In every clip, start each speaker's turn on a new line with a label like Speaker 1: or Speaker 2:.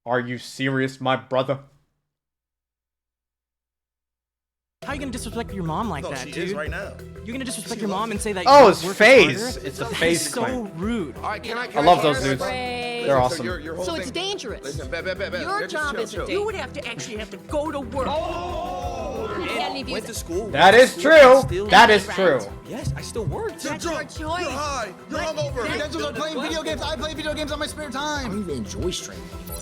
Speaker 1: Are you serious, my brother?
Speaker 2: How are you gonna disrespect your mom like that,
Speaker 3: she
Speaker 2: dude?
Speaker 3: is right now.
Speaker 2: You're gonna disrespect your mom and say that?
Speaker 1: Oh,
Speaker 2: your
Speaker 1: it's
Speaker 2: work is
Speaker 1: FaZe.
Speaker 2: harder?
Speaker 1: It's a
Speaker 2: That
Speaker 1: FaZe
Speaker 2: is so
Speaker 1: claim.
Speaker 2: rude.
Speaker 3: All right,
Speaker 1: I love those dudes.
Speaker 4: Spray.
Speaker 1: They're awesome.
Speaker 4: So it's dangerous.
Speaker 3: Listen, bet.
Speaker 4: Your job is a
Speaker 5: You would have to go to work.
Speaker 4: And
Speaker 2: Went to school.
Speaker 1: That is true. That is true.
Speaker 2: Yes, I still worked.
Speaker 4: That's your choice.
Speaker 3: You're high. You're hungover.
Speaker 6: You guys are playing video games. I play video games on my spare
Speaker 5: I
Speaker 6: time.
Speaker 5: don't even enjoy streaming anymore.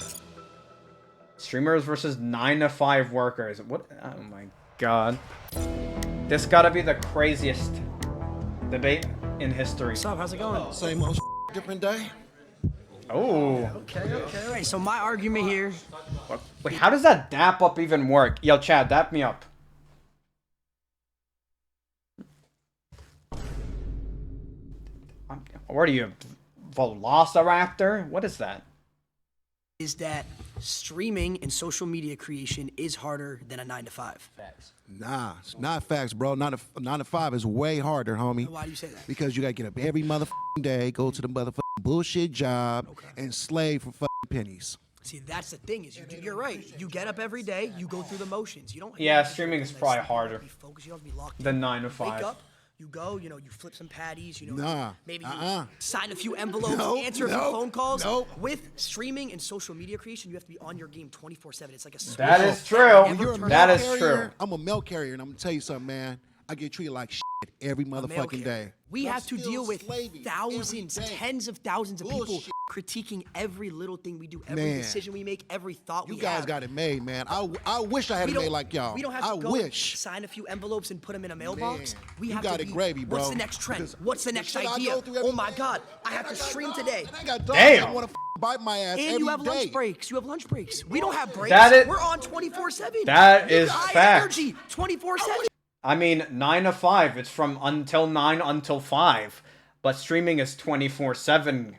Speaker 1: Streamers versus 9 to 5 workers. What? Oh my god. This gotta be the craziest debate in history.
Speaker 2: What's up? How's it going?
Speaker 6: Same old different day.
Speaker 1: Oh.
Speaker 2: Okay. All right. So my argument here.
Speaker 1: Wait, how does that dap up even work? Yo, Chad, dap me up. What are you, Velociraptor? What is that?
Speaker 2: Is that streaming and social media creation is harder than a 9 to 5?
Speaker 7: Facts.
Speaker 6: Nah, it's not facts, bro. 9 to 5 is way harder, homie.
Speaker 2: Why do you say that?
Speaker 6: Because you gotta get up every motherfucking day, go to the motherfucking bullshit job, and slave for fucking pennies.
Speaker 2: See, that's the thing is you're right. You get up every day, you go through the motions. You don't.
Speaker 1: Yeah, streaming is probably harder
Speaker 2: Be focused. You don't have to be locked.
Speaker 1: than
Speaker 2: in.
Speaker 1: 9 to
Speaker 2: Wake
Speaker 1: 5.
Speaker 2: up. You go, you flip some patties,
Speaker 6: Nah,
Speaker 2: maybe you sign a few envelopes, answer a few phone calls. With streaming and social media creation, you have to be on your game 24/7. It's like a switch.
Speaker 1: That is true.
Speaker 6: You're a
Speaker 1: That
Speaker 6: mail
Speaker 1: is
Speaker 6: carrier.
Speaker 1: true.
Speaker 6: I'm a mail carrier, and I'm gonna tell you something, man. I get treated like shit every
Speaker 2: mail
Speaker 6: motherfucking
Speaker 2: carrier.
Speaker 6: day.
Speaker 2: We
Speaker 6: I'm
Speaker 2: have to
Speaker 6: still
Speaker 2: deal with
Speaker 6: slaving
Speaker 2: thousands,
Speaker 6: every day.
Speaker 2: tens of thousands of people
Speaker 6: Bullshit.
Speaker 2: critiquing every little thing we do, every
Speaker 6: Man.
Speaker 2: decision we make, every thought
Speaker 6: You
Speaker 2: we
Speaker 6: guys
Speaker 2: have.
Speaker 6: got it made, man. I wish I had
Speaker 2: We
Speaker 6: it
Speaker 2: don't-
Speaker 6: made like y'all.
Speaker 2: We don't have
Speaker 6: I
Speaker 2: to go
Speaker 6: wish.
Speaker 2: sign a few envelopes and put them in a mailbox.
Speaker 6: Man,
Speaker 2: We
Speaker 6: you
Speaker 2: have
Speaker 6: got
Speaker 2: to
Speaker 6: it
Speaker 2: be,
Speaker 6: gravy, bro.
Speaker 2: What's the next trend?
Speaker 6: Because
Speaker 2: What's the
Speaker 6: the
Speaker 2: next
Speaker 6: shit I
Speaker 2: idea?
Speaker 6: go through every
Speaker 2: Oh my
Speaker 6: day,
Speaker 2: God, I have to
Speaker 6: got
Speaker 2: stream
Speaker 6: dogs,
Speaker 2: today.
Speaker 6: and I got dogs
Speaker 1: Damn.
Speaker 6: that want to bite my ass
Speaker 2: And
Speaker 6: every
Speaker 2: you have
Speaker 6: day.
Speaker 2: lunch breaks. You have lunch breaks. We don't have breaks.
Speaker 1: That is-
Speaker 2: We're on 24/7.
Speaker 1: That
Speaker 2: You
Speaker 1: is
Speaker 2: got
Speaker 1: fact.
Speaker 2: energy 24/7.
Speaker 1: I mean, 9 to 5. It's from until 9 until 5. But streaming is 24/7.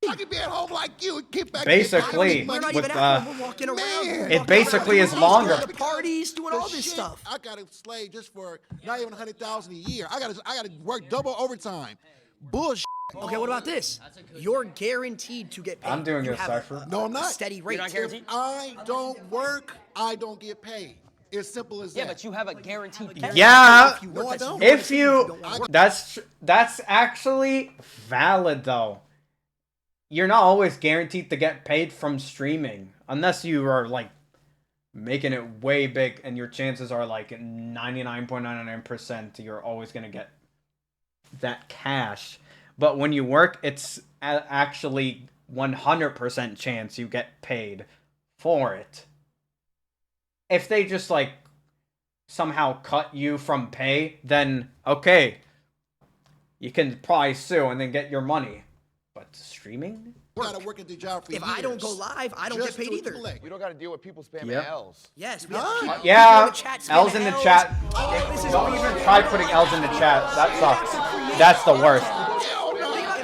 Speaker 6: I could be at home like you and keep back.
Speaker 1: Basically,
Speaker 2: We're not
Speaker 1: with,
Speaker 2: even at home. We're walking around.
Speaker 6: Man.
Speaker 2: We're
Speaker 1: It
Speaker 2: walking
Speaker 1: basically
Speaker 2: around,
Speaker 1: is
Speaker 2: doing
Speaker 1: longer.
Speaker 2: all the parties, doing all this
Speaker 6: shit,
Speaker 2: stuff.
Speaker 6: I got a slave just for not even 100,000 a year. I gotta work double overtime. Bullshit.
Speaker 2: Okay, what about this? You're guaranteed to get paid.
Speaker 1: I'm doing
Speaker 2: You
Speaker 1: this,
Speaker 2: have a
Speaker 1: Cypher.
Speaker 6: No, I'm not.
Speaker 2: Steady rate.
Speaker 6: If I don't work, I don't get paid. It's simple as that.
Speaker 7: Yeah, but you have a guaranteed pay.
Speaker 1: Yeah.
Speaker 2: If you work,
Speaker 6: No, I
Speaker 2: that's
Speaker 6: don't.
Speaker 2: your
Speaker 1: If
Speaker 2: decision.
Speaker 1: you,
Speaker 2: don't wanna work.
Speaker 1: that's actually valid though. You're not always guaranteed to get paid from streaming unless you are like making it way big, and your chances are like 99.99% you're always gonna get that cash. But when you work, it's actually 100% chance you get paid for it. If they just like somehow cut you from pay, then okay, you can probably sue and then get your money. But streaming?
Speaker 6: You gotta work at the job for
Speaker 2: If
Speaker 6: years.
Speaker 2: I don't go live, I don't
Speaker 6: just
Speaker 2: get paid
Speaker 6: to
Speaker 2: either.
Speaker 6: collect.
Speaker 3: We don't got to deal with people spamming
Speaker 1: Yep.
Speaker 3: L's.
Speaker 2: Yes, we have to keep
Speaker 1: Yeah,
Speaker 2: people in the chat spamming
Speaker 1: L's in the
Speaker 2: L's.
Speaker 1: chat.
Speaker 2: Oh, this is
Speaker 1: Don't
Speaker 2: weird.
Speaker 1: even try putting L's in the chat. That sucks. That's the worst.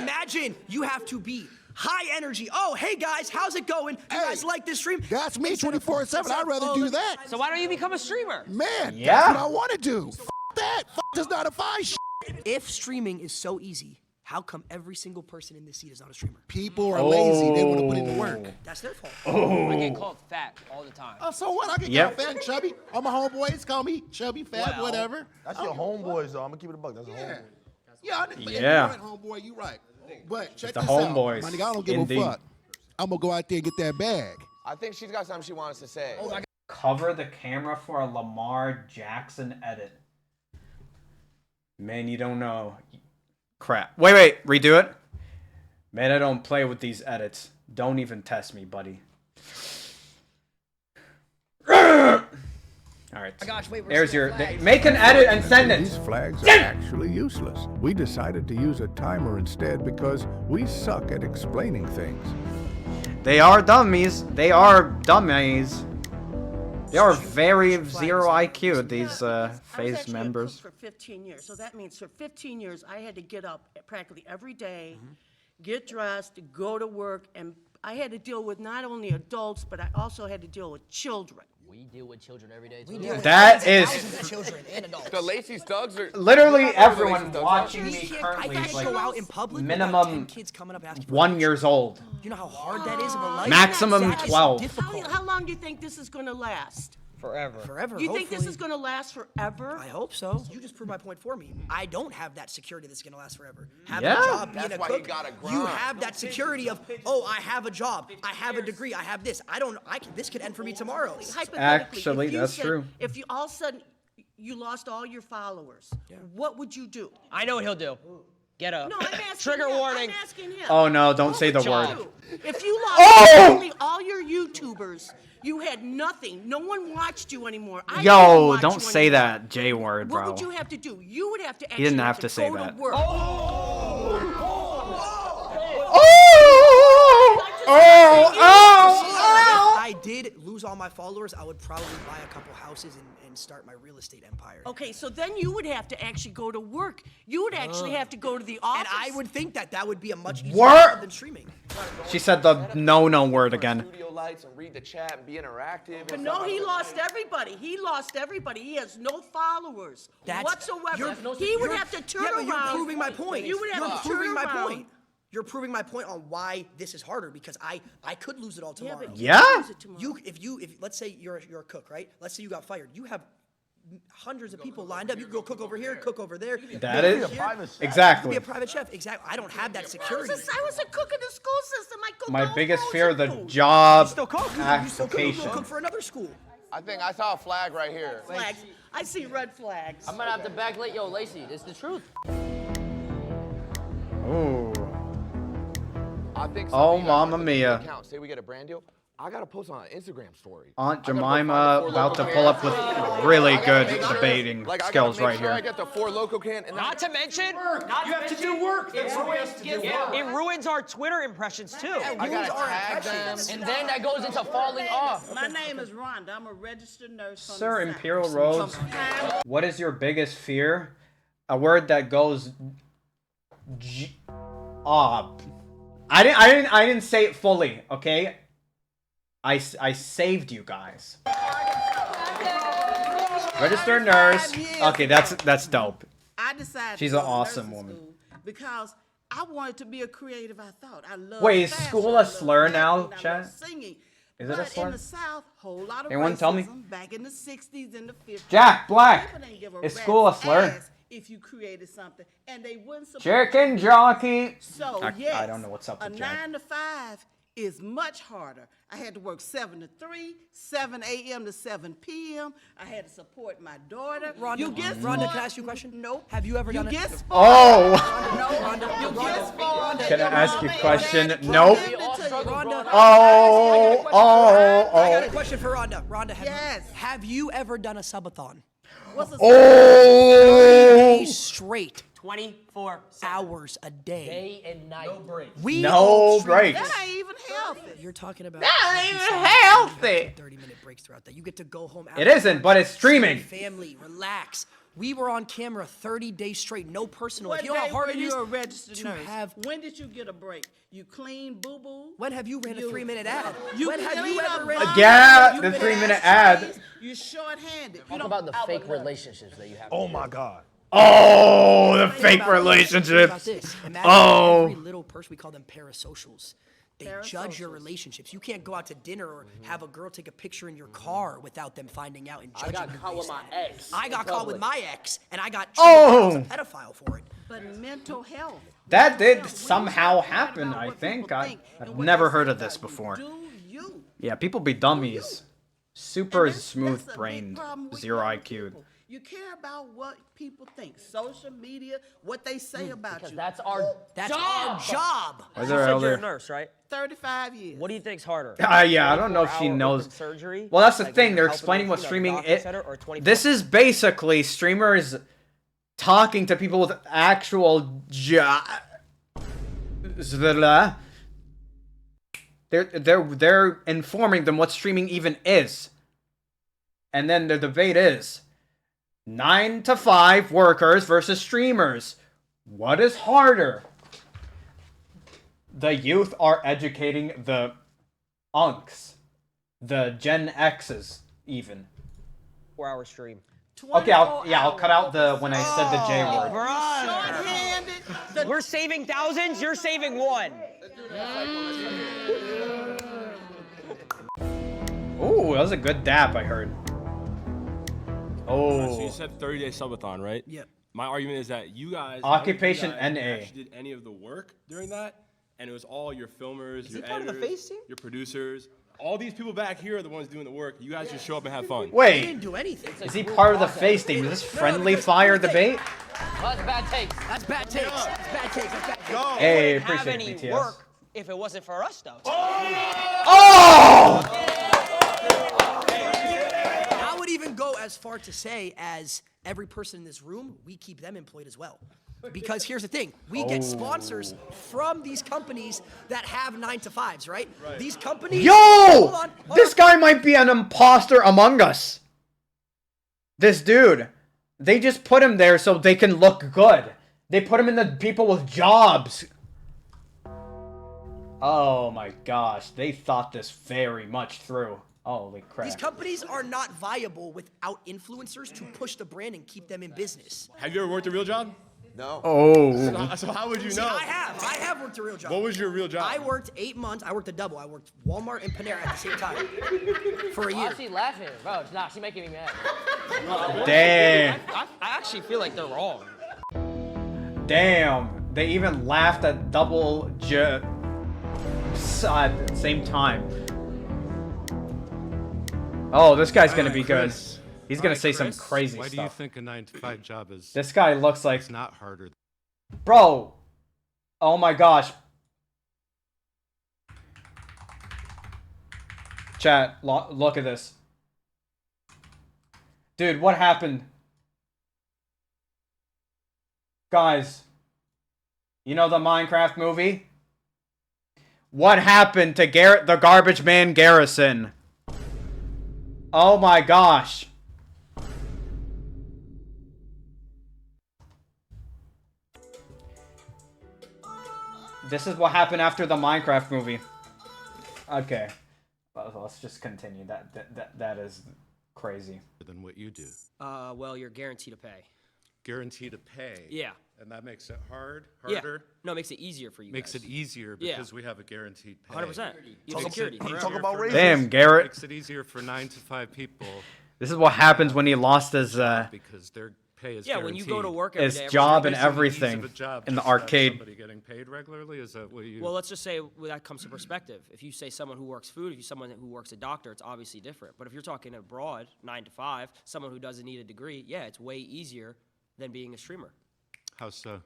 Speaker 2: Imagine you have to be high energy. Oh, hey guys, how's it going? You guys like this stream?
Speaker 6: That's me 24/7. I'd rather do that.
Speaker 7: So why don't you become a streamer?
Speaker 6: Man,
Speaker 1: Yeah.
Speaker 6: that's what I want to do. F that. F this 9 to 5 shit.
Speaker 2: If streaming is so easy, how come every single person in this seat is not a streamer?
Speaker 6: People are lazy. They want to put in the work.
Speaker 2: That's their fault.
Speaker 7: I get called fat all the time.
Speaker 6: Oh, so what? I can
Speaker 1: Yep.
Speaker 6: call fat and chubby. All my homeboys call me chubby, fat,
Speaker 7: Well.
Speaker 6: whatever.
Speaker 3: That's your homeboys, though. I'm going to keep it a buck. That's a homeboy.
Speaker 6: Yeah,
Speaker 1: Yeah.
Speaker 6: You're right, homeboy. You right. But check
Speaker 1: The
Speaker 6: this
Speaker 1: homeboys,
Speaker 6: out. My nigga, I don't give
Speaker 1: indeed.
Speaker 6: a fuck. I'm going to go out there and get that bag.
Speaker 3: I think she's got something she wants to say.
Speaker 1: Cover the camera for a Lamar Jackson edit. Man, you don't know. Crap. Wait. Redo it. Man, I don't play with these edits. Don't even test me, buddy. All right.
Speaker 2: Gosh, wait,
Speaker 1: There's your. Make an edit and send
Speaker 8: These
Speaker 1: it.
Speaker 8: flags are actually useless. We decided to use a timer instead because we suck at explaining things.
Speaker 1: They are dummies. They are dummies. They are very zero IQ, these
Speaker 5: I was
Speaker 1: FaZe
Speaker 5: actually a
Speaker 1: members.
Speaker 5: cook for 15 years, so that means for 15 years I had to get up practically every day, get dressed, go to work, and I had to deal with not only adults, but I also had to deal with children.
Speaker 9: We deal with children every day.
Speaker 2: We
Speaker 9: Too.
Speaker 2: deal with
Speaker 1: That
Speaker 2: thousands
Speaker 1: is-
Speaker 2: of children and adults.
Speaker 3: The Lacey Stugs are
Speaker 1: Literally
Speaker 3: You know
Speaker 1: everyone
Speaker 3: Lacey Stugs are?
Speaker 1: watching
Speaker 2: We
Speaker 1: me
Speaker 2: can't-
Speaker 1: currently
Speaker 2: I
Speaker 1: is
Speaker 2: can't
Speaker 1: like
Speaker 2: go out in public without
Speaker 1: minimum
Speaker 2: 10 kids coming up asking for
Speaker 1: 1
Speaker 2: pictures.
Speaker 1: years old.
Speaker 2: You know how hard that is of a life?
Speaker 1: Maximum
Speaker 2: That is
Speaker 1: 12.
Speaker 2: difficult.
Speaker 5: How long do you think this is going to last?
Speaker 7: Forever.
Speaker 2: Forever.
Speaker 5: You think this
Speaker 2: hopefully.
Speaker 5: is going to last forever?
Speaker 2: I hope so. You just proved my point for me. I don't have that security that's going to last forever. Having
Speaker 1: Yeah.
Speaker 2: a job, being
Speaker 3: That's
Speaker 2: a
Speaker 3: why you
Speaker 2: cook,
Speaker 3: gotta
Speaker 2: you
Speaker 3: grind.
Speaker 2: have that security of, oh, I have a job, I have a degree, I have this. This could end for me tomorrow.
Speaker 5: Hypothetically,
Speaker 1: Actually,
Speaker 5: if you
Speaker 1: that's
Speaker 5: said-
Speaker 1: true.
Speaker 5: If you all of a sudden you lost all your followers, what would you do?
Speaker 7: I know what he'll do. Get up.
Speaker 5: No, I'm asking
Speaker 7: Trigger
Speaker 5: him.
Speaker 7: warning.
Speaker 5: I'm asking him.
Speaker 1: Oh no, don't
Speaker 5: What
Speaker 1: say the
Speaker 5: would you
Speaker 1: word.
Speaker 5: do? If you lost
Speaker 1: Oh!
Speaker 5: only all your YouTubers, you had nothing. No one watched you anymore. I didn't
Speaker 1: Yo,
Speaker 5: watch
Speaker 1: don't
Speaker 5: you
Speaker 1: say
Speaker 5: anymore.
Speaker 1: that J word,
Speaker 5: What
Speaker 1: bro.
Speaker 5: would you have to do? You would have to actually
Speaker 1: didn't have to say
Speaker 5: go
Speaker 1: that.
Speaker 5: to work.
Speaker 2: If I did lose all my followers, I would probably buy a couple houses and start my real estate empire.
Speaker 5: Okay, so then you would have to actually go to work. You would actually have to go to the office.
Speaker 2: And I would think that would be a much easier
Speaker 1: Work!
Speaker 2: job than streaming.
Speaker 1: She said the no word again.
Speaker 3: Studio lights and read the chat and be interactive.
Speaker 5: But
Speaker 3: and
Speaker 5: no,
Speaker 3: stuff.
Speaker 5: he lost everybody. He lost everybody. He has no followers whatsoever.
Speaker 2: You're-
Speaker 5: He would
Speaker 2: you're-
Speaker 5: have to turn
Speaker 2: yeah, but
Speaker 5: around.
Speaker 2: you're proving my point.
Speaker 5: You would have
Speaker 2: You're
Speaker 5: to
Speaker 2: proving
Speaker 5: turn
Speaker 2: my
Speaker 5: around.
Speaker 2: point. You're proving my point on why this is harder because I could lose it all tomorrow.
Speaker 5: but
Speaker 1: Yeah?
Speaker 5: lose it tomorrow.
Speaker 2: If let's say you're a cook, right? Let's say you got fired. You have hundreds of people lined up. You can go cook over here, cook over there.
Speaker 1: That
Speaker 2: cook
Speaker 1: is
Speaker 2: here. You could
Speaker 1: exactly
Speaker 2: be a private chef. Exactly. I don't have that security.
Speaker 5: I was a cook in the school system. I cooked
Speaker 1: My
Speaker 5: all
Speaker 1: biggest
Speaker 5: frozen
Speaker 1: fear, the
Speaker 5: food.
Speaker 1: job
Speaker 2: Still cook. You still cook. You go
Speaker 1: application.
Speaker 2: cook for another school.
Speaker 3: I think I saw a flag right here.
Speaker 5: Flags. I see red flags.
Speaker 9: I'm gonna have to backlight. Yo, Lacey, it's the truth.
Speaker 1: Ooh.
Speaker 3: I think
Speaker 1: Oh,
Speaker 3: something you guys
Speaker 1: Mamma
Speaker 3: have to do
Speaker 1: Mia.
Speaker 3: account. Say we get a brand deal. I gotta post on an Instagram story.
Speaker 1: Aunt
Speaker 3: I gotta go
Speaker 1: Jemima
Speaker 3: find the 4
Speaker 1: about to
Speaker 3: Loco
Speaker 1: pull up
Speaker 3: cans.
Speaker 1: with really
Speaker 3: I gotta
Speaker 1: good
Speaker 3: make sure-
Speaker 1: debating
Speaker 3: like, I gotta
Speaker 1: skills
Speaker 3: make
Speaker 1: right
Speaker 3: sure I
Speaker 1: here.
Speaker 3: get the 4 Loco can. And
Speaker 7: Not to mention,
Speaker 10: You have to do work. That's what we have to do.
Speaker 7: it ruins our Twitter impressions too.
Speaker 3: I gotta tag them.
Speaker 9: And then that goes into falling off.
Speaker 5: My name is Rhonda. I'm a registered nurse. from
Speaker 1: Sir
Speaker 5: the South.
Speaker 1: ImperialRoads, what is your biggest fear? A word that goes I didn't say it fully, okay? I saved you guys. Registered nurse. Okay, that's dope.
Speaker 11: I decided
Speaker 1: She's
Speaker 11: to
Speaker 1: an
Speaker 11: go to
Speaker 1: awesome
Speaker 11: nursing
Speaker 1: woman.
Speaker 11: school because I wanted to be a creative. I thought I love.
Speaker 1: Wait, is
Speaker 11: fashion,
Speaker 1: school
Speaker 11: I
Speaker 1: a
Speaker 11: love
Speaker 1: slur
Speaker 11: acting,
Speaker 1: now,
Speaker 11: I love
Speaker 1: chat?
Speaker 11: Singing.
Speaker 1: Is it a
Speaker 11: But
Speaker 1: slur?
Speaker 11: in the South, whole lot of
Speaker 1: Anyone
Speaker 11: racism
Speaker 1: tell me?
Speaker 11: back in the '60s and the '50s.
Speaker 1: Jack Black.
Speaker 11: People didn't give a
Speaker 1: Is
Speaker 11: rat's
Speaker 1: school a slur?
Speaker 11: ass if you created something, and they wouldn't support
Speaker 1: Chicken jockey.
Speaker 11: So
Speaker 1: I
Speaker 11: yes,
Speaker 1: don't know what's up with
Speaker 11: a
Speaker 1: Jack.
Speaker 11: 9 to 5 is much harder. I had to work 7 to 3, 7 a.m. to 7 p.m. I had to support my daughter.
Speaker 2: Rhonda,
Speaker 11: You get
Speaker 2: Rhonda,
Speaker 11: spoiled.
Speaker 2: can I ask you a question?
Speaker 11: Nope.
Speaker 2: Have you ever
Speaker 11: You
Speaker 2: done it?
Speaker 11: get spoiled.
Speaker 1: Oh.
Speaker 11: No, you get spoiled.
Speaker 1: Can I ask you a question?
Speaker 11: Daddy
Speaker 1: Nope.
Speaker 11: put them to you.
Speaker 2: Rhonda,
Speaker 1: Oh.
Speaker 2: I got a question for Rhonda. Rhonda,
Speaker 11: Yes.
Speaker 2: have you ever done a subathon?
Speaker 11: What's a
Speaker 1: Oh.
Speaker 2: Days straight,
Speaker 7: 24
Speaker 2: hours a day.
Speaker 9: Day and night. No break.
Speaker 2: We
Speaker 1: No
Speaker 2: all
Speaker 1: breaks.
Speaker 11: That ain't even healthy.
Speaker 2: You're talking about
Speaker 1: That ain't even healthy.
Speaker 2: 30-minute breaks throughout that. You get to go home.
Speaker 1: It isn't, but it's streaming.
Speaker 2: Family, relax. We were on camera 30 days straight, no personal.
Speaker 11: What
Speaker 2: If you know how
Speaker 11: day
Speaker 2: hard
Speaker 11: were
Speaker 2: it is
Speaker 11: you a registered
Speaker 2: to
Speaker 11: nurse?
Speaker 2: have.
Speaker 11: When did you get a break? You clean boo-boo?
Speaker 2: When have you ran a
Speaker 11: You-
Speaker 2: 3-minute ad?
Speaker 11: You
Speaker 2: When have you
Speaker 11: clean
Speaker 2: ever
Speaker 11: up
Speaker 2: ran?
Speaker 11: bottles,
Speaker 1: Yeah,
Speaker 11: you
Speaker 1: the
Speaker 11: fix
Speaker 1: 3-minute
Speaker 11: trays,
Speaker 1: ad.
Speaker 11: You're short-handed.
Speaker 9: Talk about the fake relationships that you have.
Speaker 8: Oh my God.
Speaker 1: Oh, the
Speaker 2: Think
Speaker 1: fake
Speaker 2: about this. Think about
Speaker 1: relationships.
Speaker 2: this. Imagine
Speaker 1: Oh.
Speaker 2: every little person, we call them parasocials. They judge your relationships. You can't go out to dinner or have a girl take a picture in your car without them finding out and judging you.
Speaker 9: got caught with
Speaker 2: based
Speaker 9: my
Speaker 2: on it.
Speaker 9: ex
Speaker 2: I
Speaker 9: in
Speaker 2: got caught with
Speaker 9: public.
Speaker 2: my ex, and I got
Speaker 1: Oh.
Speaker 2: treated as a pedophile for it.
Speaker 11: But mental health.
Speaker 1: That did
Speaker 11: Mental health.
Speaker 1: somehow
Speaker 11: We're not talking
Speaker 1: happen,
Speaker 11: about
Speaker 1: I
Speaker 11: what
Speaker 1: think.
Speaker 11: people
Speaker 1: I've
Speaker 11: think and what
Speaker 1: never
Speaker 11: they
Speaker 1: heard
Speaker 11: say
Speaker 1: of this
Speaker 11: about you.
Speaker 1: before.
Speaker 11: Do you?
Speaker 1: Yeah, people be dummies. Super
Speaker 11: And that's a
Speaker 1: smooth
Speaker 11: big
Speaker 1: brained,
Speaker 11: problem with
Speaker 1: 0
Speaker 11: young
Speaker 1: IQ'd.
Speaker 11: people. You care about what people think, social media, what they say about
Speaker 9: Because
Speaker 11: you.
Speaker 9: that's our
Speaker 2: That's
Speaker 9: job.
Speaker 2: our job.
Speaker 1: Was
Speaker 7: You
Speaker 1: there
Speaker 7: said you're a
Speaker 1: other?
Speaker 7: nurse, right?
Speaker 11: 35 years.
Speaker 7: What do you think's harder?
Speaker 1: Yeah, I don't know if she
Speaker 7: 24-hour
Speaker 1: knows.
Speaker 7: open surgery?
Speaker 1: Well, that's the
Speaker 7: Like,
Speaker 1: thing. They're
Speaker 7: helping
Speaker 1: explaining
Speaker 7: with,
Speaker 1: what
Speaker 7: like,
Speaker 1: streaming
Speaker 7: doctor
Speaker 1: is.
Speaker 7: center or 24
Speaker 1: This is basically streamers talking to people with actual They're informing them what streaming even is. And then the debate is 9 to 5 workers versus streamers. What is harder? The youth are educating the unks, the Gen X's, even?
Speaker 7: 4-hour stream.
Speaker 1: Okay, I'll cut out the when I said the J word.
Speaker 7: Brother. We're saving thousands, you're saving one.
Speaker 1: Ooh, that was a good dap, I heard.
Speaker 12: So
Speaker 1: Oh.
Speaker 12: you said 30-day subathon, right?
Speaker 2: Yep.
Speaker 12: My argument is that you guys
Speaker 1: Occupation
Speaker 12: none of you
Speaker 1: NA.
Speaker 12: guys actually did any of the work during that, and it was all your filmers, your
Speaker 7: he part of the
Speaker 12: editors,
Speaker 7: face team?
Speaker 12: your producers. All these people back here are the ones doing the work. You guys just show up and have fun.
Speaker 2: They
Speaker 1: Wait,
Speaker 2: didn't do anything.
Speaker 1: is he part of the face team? Is this friendly fire debate?
Speaker 9: Well, that's bad takes.
Speaker 2: That's bad takes. That's bad takes. That's bad takes.
Speaker 1: Hey,
Speaker 7: Have
Speaker 1: appreciate
Speaker 7: any
Speaker 1: it, BTS.
Speaker 7: work if it wasn't for us, though.
Speaker 1: Oh!
Speaker 2: I would even go as far to say as every person in this room, we keep them employed as well. Because here's the thing, we get sponsors from these companies that have 9-to-5s, right? These companies. Hold on, hold
Speaker 1: This
Speaker 2: on.
Speaker 1: guy might be an imposter among us. This dude. They just put him there so they can look good. They put him in the people with jobs. Oh my gosh, they thought this very much through. Holy crap.
Speaker 2: These companies are not viable without influencers to push the brand and keep them in business.
Speaker 12: Have you ever worked a real job?
Speaker 3: No.
Speaker 1: Oh.
Speaker 12: So how would you
Speaker 2: See,
Speaker 12: know?
Speaker 2: I have worked a real job.
Speaker 12: What was your real job?
Speaker 2: I worked 8 months. I worked a double. I worked Walmart and Panera at the same time for a
Speaker 9: Why
Speaker 2: year.
Speaker 9: is she laughing? Bro, nah, she making me mad.
Speaker 1: Damn.
Speaker 7: I actually feel like they're wrong.
Speaker 1: Damn. They even laughed at double at the same time. Oh, this guy's gonna be good. He's gonna say some crazy
Speaker 13: Why
Speaker 1: stuff.
Speaker 13: do you think a 9-to-5 job is?
Speaker 1: This guy looks like...
Speaker 13: It's not harder.
Speaker 1: Bro. Oh my gosh. Chat, look at this. Dude, what happened? Guys. You know the Minecraft movie? What happened to Garrett the Garbage Man Garrison? Oh my gosh. This is what happened after the Minecraft movie. Okay. Let's just continue. That is crazy.
Speaker 13: Than what you do.
Speaker 7: Well, you're guaranteed to pay.
Speaker 13: Guaranteed to pay.
Speaker 7: Yeah.
Speaker 13: And that makes it harder.
Speaker 7: Yeah. No, it makes it easier for you
Speaker 13: Makes
Speaker 7: guys.
Speaker 13: it easier
Speaker 7: Yeah.
Speaker 13: because we have a guaranteed pay.
Speaker 7: 100%. You have
Speaker 13: Makes
Speaker 7: security.
Speaker 13: it easier
Speaker 3: Talk about
Speaker 13: for-
Speaker 3: raises.
Speaker 1: Damn, Garrett.
Speaker 13: Makes it easier for 9-to-5 people
Speaker 1: This is what happens when he lost his
Speaker 13: because their pay is
Speaker 7: Yeah, when you go to work every
Speaker 1: his
Speaker 7: day,
Speaker 1: job and
Speaker 13: Basically, the ease of
Speaker 1: everything
Speaker 13: a job
Speaker 1: in the
Speaker 13: just to have
Speaker 1: arcade.
Speaker 13: Somebody getting paid regularly, is that what you?
Speaker 7: Well, let's just say that comes to perspective. If you say someone who works food, if you someone who works a doctor, it's obviously different. But if you're talking abroad, 9 to 5, someone who doesn't need a degree, yeah, it's way easier than being a streamer.
Speaker 13: How so?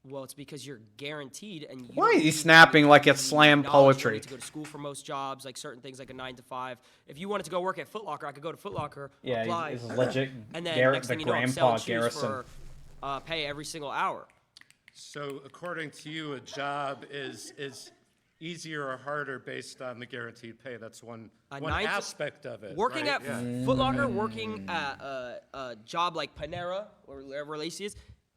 Speaker 7: Well, it's because you're guaranteed, and you
Speaker 1: Why
Speaker 7: don't
Speaker 1: is he
Speaker 7: need
Speaker 1: snapping like it's
Speaker 7: any
Speaker 1: slam
Speaker 7: knowledge. You don't
Speaker 1: poetry?
Speaker 7: need to go to school for most jobs, like certain things, like a 9 to 5. If you wanted to go work at Foot Locker, I could go to Foot Locker,
Speaker 1: Yeah,
Speaker 7: apply,
Speaker 1: he's legit
Speaker 7: and then
Speaker 1: Garrett
Speaker 7: next
Speaker 1: the
Speaker 7: thing you know, I'm
Speaker 1: Grandpa
Speaker 7: selling shoes
Speaker 1: Garrison.
Speaker 7: for pay every single hour.
Speaker 13: So according to you, a job is easier or harder based on the guaranteed pay. That's one
Speaker 7: 9 to
Speaker 13: aspect of it.
Speaker 7: Working
Speaker 13: right?
Speaker 7: at Foot Locker, working at a job like Panera or wherever Lacey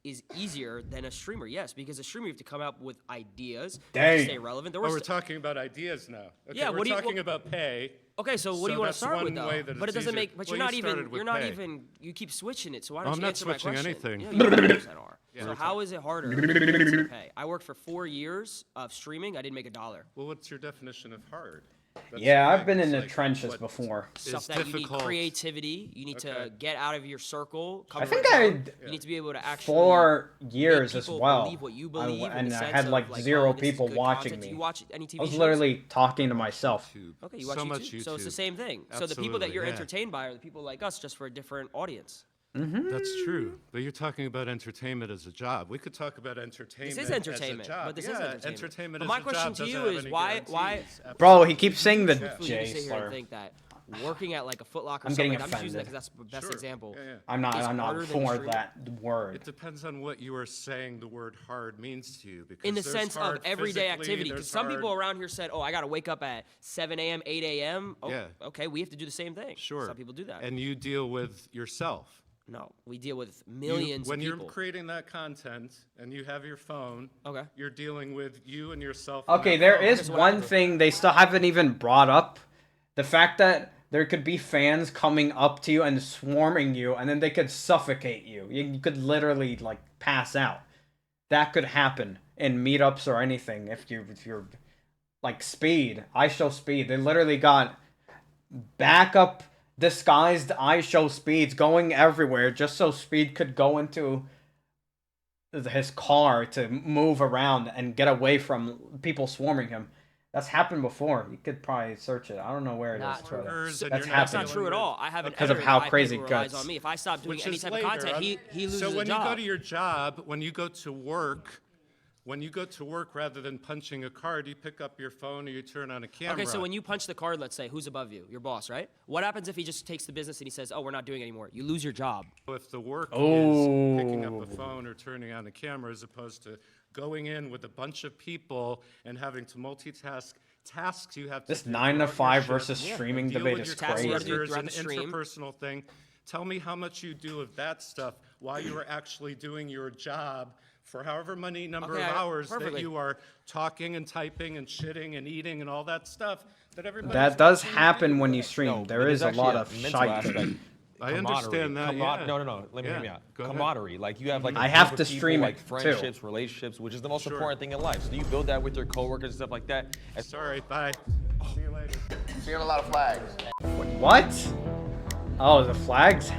Speaker 7: is easier than a streamer. Yes, because a streamer you have to come up with ideas you have to stay relevant. There
Speaker 13: Oh,
Speaker 7: was
Speaker 13: we're talking about ideas now. Okay,
Speaker 7: Yeah,
Speaker 13: we're
Speaker 7: what do you-
Speaker 13: talking about pay.
Speaker 7: Okay, so what do you want to
Speaker 13: that's
Speaker 7: start with
Speaker 13: one
Speaker 7: though?
Speaker 13: way that
Speaker 7: But it
Speaker 13: it's
Speaker 7: doesn't
Speaker 13: easier.
Speaker 7: make. But
Speaker 13: Well,
Speaker 7: you're not
Speaker 13: you
Speaker 7: even.
Speaker 13: started with
Speaker 7: You're not
Speaker 13: pay.
Speaker 7: even. You keep switching it. So why don't
Speaker 13: I'm
Speaker 7: you
Speaker 13: not
Speaker 7: answer my
Speaker 13: switching
Speaker 7: question?
Speaker 13: anything.
Speaker 7: Yeah, you 100% are. So how is it harder to pay? I worked for 4 years of streaming. I didn't make $1.
Speaker 13: Well, what's your definition of hard? That's
Speaker 1: Yeah,
Speaker 13: the
Speaker 1: I've
Speaker 13: thing.
Speaker 1: been in
Speaker 13: It's
Speaker 1: the
Speaker 13: like,
Speaker 1: trenches
Speaker 13: what
Speaker 1: before.
Speaker 7: Stuff
Speaker 13: is
Speaker 7: that you need
Speaker 13: difficult?
Speaker 7: creativity. You need to get out of your circle.
Speaker 1: I think I
Speaker 7: You need to be able to actually
Speaker 1: 4
Speaker 7: make
Speaker 1: years as
Speaker 7: people
Speaker 1: well.
Speaker 7: believe what you believe, in
Speaker 1: and
Speaker 7: the
Speaker 1: I
Speaker 7: sense
Speaker 1: had
Speaker 7: of,
Speaker 1: like
Speaker 7: like,
Speaker 1: 0
Speaker 7: oh, this is
Speaker 1: people
Speaker 7: good
Speaker 1: watching
Speaker 7: content. Do
Speaker 1: me.
Speaker 7: you watch any TV
Speaker 1: I was
Speaker 7: shows?
Speaker 1: literally talking to myself.
Speaker 7: Okay, you watch
Speaker 13: So
Speaker 7: YouTube?
Speaker 13: much
Speaker 7: So it's the
Speaker 13: YouTube.
Speaker 7: same thing. So the people that
Speaker 13: Absolutely,
Speaker 7: you're
Speaker 13: yeah.
Speaker 7: entertained by are the people like us, just for a different audience.
Speaker 13: That's true. But you're talking about entertainment as a job. We could talk about entertainment.
Speaker 7: This is entertainment,
Speaker 13: as a job.
Speaker 7: but this
Speaker 13: yeah,
Speaker 7: is entertainment.
Speaker 13: entertainment
Speaker 7: But
Speaker 13: as
Speaker 7: my
Speaker 13: a
Speaker 7: question
Speaker 13: job
Speaker 7: to you
Speaker 13: doesn't have
Speaker 7: is
Speaker 13: any
Speaker 7: why-
Speaker 13: guarantees.
Speaker 1: Bro, he keeps saying the
Speaker 7: Truthfully, you
Speaker 1: J
Speaker 7: sit here
Speaker 1: slur.
Speaker 7: and think that working at like a Foot Locker,
Speaker 1: I'm
Speaker 7: something
Speaker 1: getting
Speaker 7: like, I'm just using that
Speaker 1: offended.
Speaker 7: because that's the best example.
Speaker 13: Yeah, yeah.
Speaker 1: I'm not
Speaker 7: is harder than
Speaker 1: for
Speaker 7: streaming.
Speaker 1: that word.
Speaker 13: It depends on what you are saying the word hard means to you. Because
Speaker 7: In the
Speaker 13: there's
Speaker 7: sense of
Speaker 13: hard
Speaker 7: everyday
Speaker 13: physically,
Speaker 7: activity, because
Speaker 13: there's
Speaker 7: some
Speaker 13: hard-
Speaker 7: people around here said, "Oh, I got to wake up at 7 a.m., 8 a.m." Oh,
Speaker 13: Yeah.
Speaker 7: okay, we have to do the same thing.
Speaker 13: Sure.
Speaker 7: Some people do that.
Speaker 13: And you deal with yourself.
Speaker 7: No, we deal with millions
Speaker 13: When
Speaker 7: of people.
Speaker 13: you're creating that content and you have your phone,
Speaker 7: Okay.
Speaker 13: you're dealing with you and yourself. on
Speaker 1: Okay,
Speaker 13: that
Speaker 1: there
Speaker 13: phone.
Speaker 1: is one thing they still haven't even brought up. The fact that there could be fans coming up to you and swarming you, and then they could suffocate you. You could literally like pass out. That could happen in meetups or anything if you're like Speed. I Show Speed. They literally got backup disguised I Show Speeds going everywhere just so Speed could go into his car to move around and get away from people swarming him. That's happened before. You could probably search it. I don't know where it is. But that's
Speaker 7: That's not
Speaker 1: happened.
Speaker 7: true at all. I have an
Speaker 1: Because of
Speaker 7: editor
Speaker 1: how
Speaker 7: that I
Speaker 1: crazy
Speaker 7: pay
Speaker 1: it
Speaker 7: who relies
Speaker 1: gets.
Speaker 7: on me. If I stop doing
Speaker 13: Which
Speaker 7: any
Speaker 13: is
Speaker 7: type
Speaker 13: later.
Speaker 7: of content, he loses
Speaker 13: So when
Speaker 7: a job.
Speaker 13: you go to your job, when you go to work, rather than punching a card, you pick up your phone or you turn on a camera.
Speaker 7: Okay, so when you punch the card, let's say, who's above you? Your boss, right? What happens if he just takes the business and he says, oh, we're not doing it anymore? You lose your job.
Speaker 13: If the work is
Speaker 1: Oh.
Speaker 13: picking up a phone or turning on a camera as opposed to going in with a bunch of people and having to multitask tasks you have to
Speaker 1: This
Speaker 13: do
Speaker 1: 9 to
Speaker 13: throughout your
Speaker 1: 5
Speaker 13: shift,
Speaker 1: versus streaming
Speaker 13: deal
Speaker 1: debate
Speaker 13: with
Speaker 1: is
Speaker 13: your
Speaker 1: crazy.
Speaker 13: coworkers,
Speaker 7: throughout
Speaker 13: an
Speaker 7: the stream.
Speaker 13: interpersonal thing. Tell me how much you do of that stuff while you are actually doing your job for however many number
Speaker 7: Okay,
Speaker 13: of hours that
Speaker 7: perfectly.
Speaker 13: you are talking and typing and shitting and eating and all that stuff that everybody.
Speaker 1: That does happen when you stream. There
Speaker 14: But
Speaker 1: is
Speaker 14: there's
Speaker 1: a lot
Speaker 14: actually
Speaker 1: of
Speaker 14: mental
Speaker 1: shite.
Speaker 14: aspect.
Speaker 13: I understand that, yeah.
Speaker 14: No. Let me hear me
Speaker 13: Yeah,
Speaker 14: out.
Speaker 13: go ahead.
Speaker 14: Camaraderie. Like you have like a
Speaker 1: I have
Speaker 14: group
Speaker 1: to
Speaker 14: of people,
Speaker 1: stream
Speaker 14: like
Speaker 1: it, too.
Speaker 14: friendships, relationships, which is the most important thing in life. So do you build that with your coworkers and stuff like that?
Speaker 13: Sorry, bye. See you later.
Speaker 3: Seeing a lot of flags.
Speaker 1: What? Oh, the flags?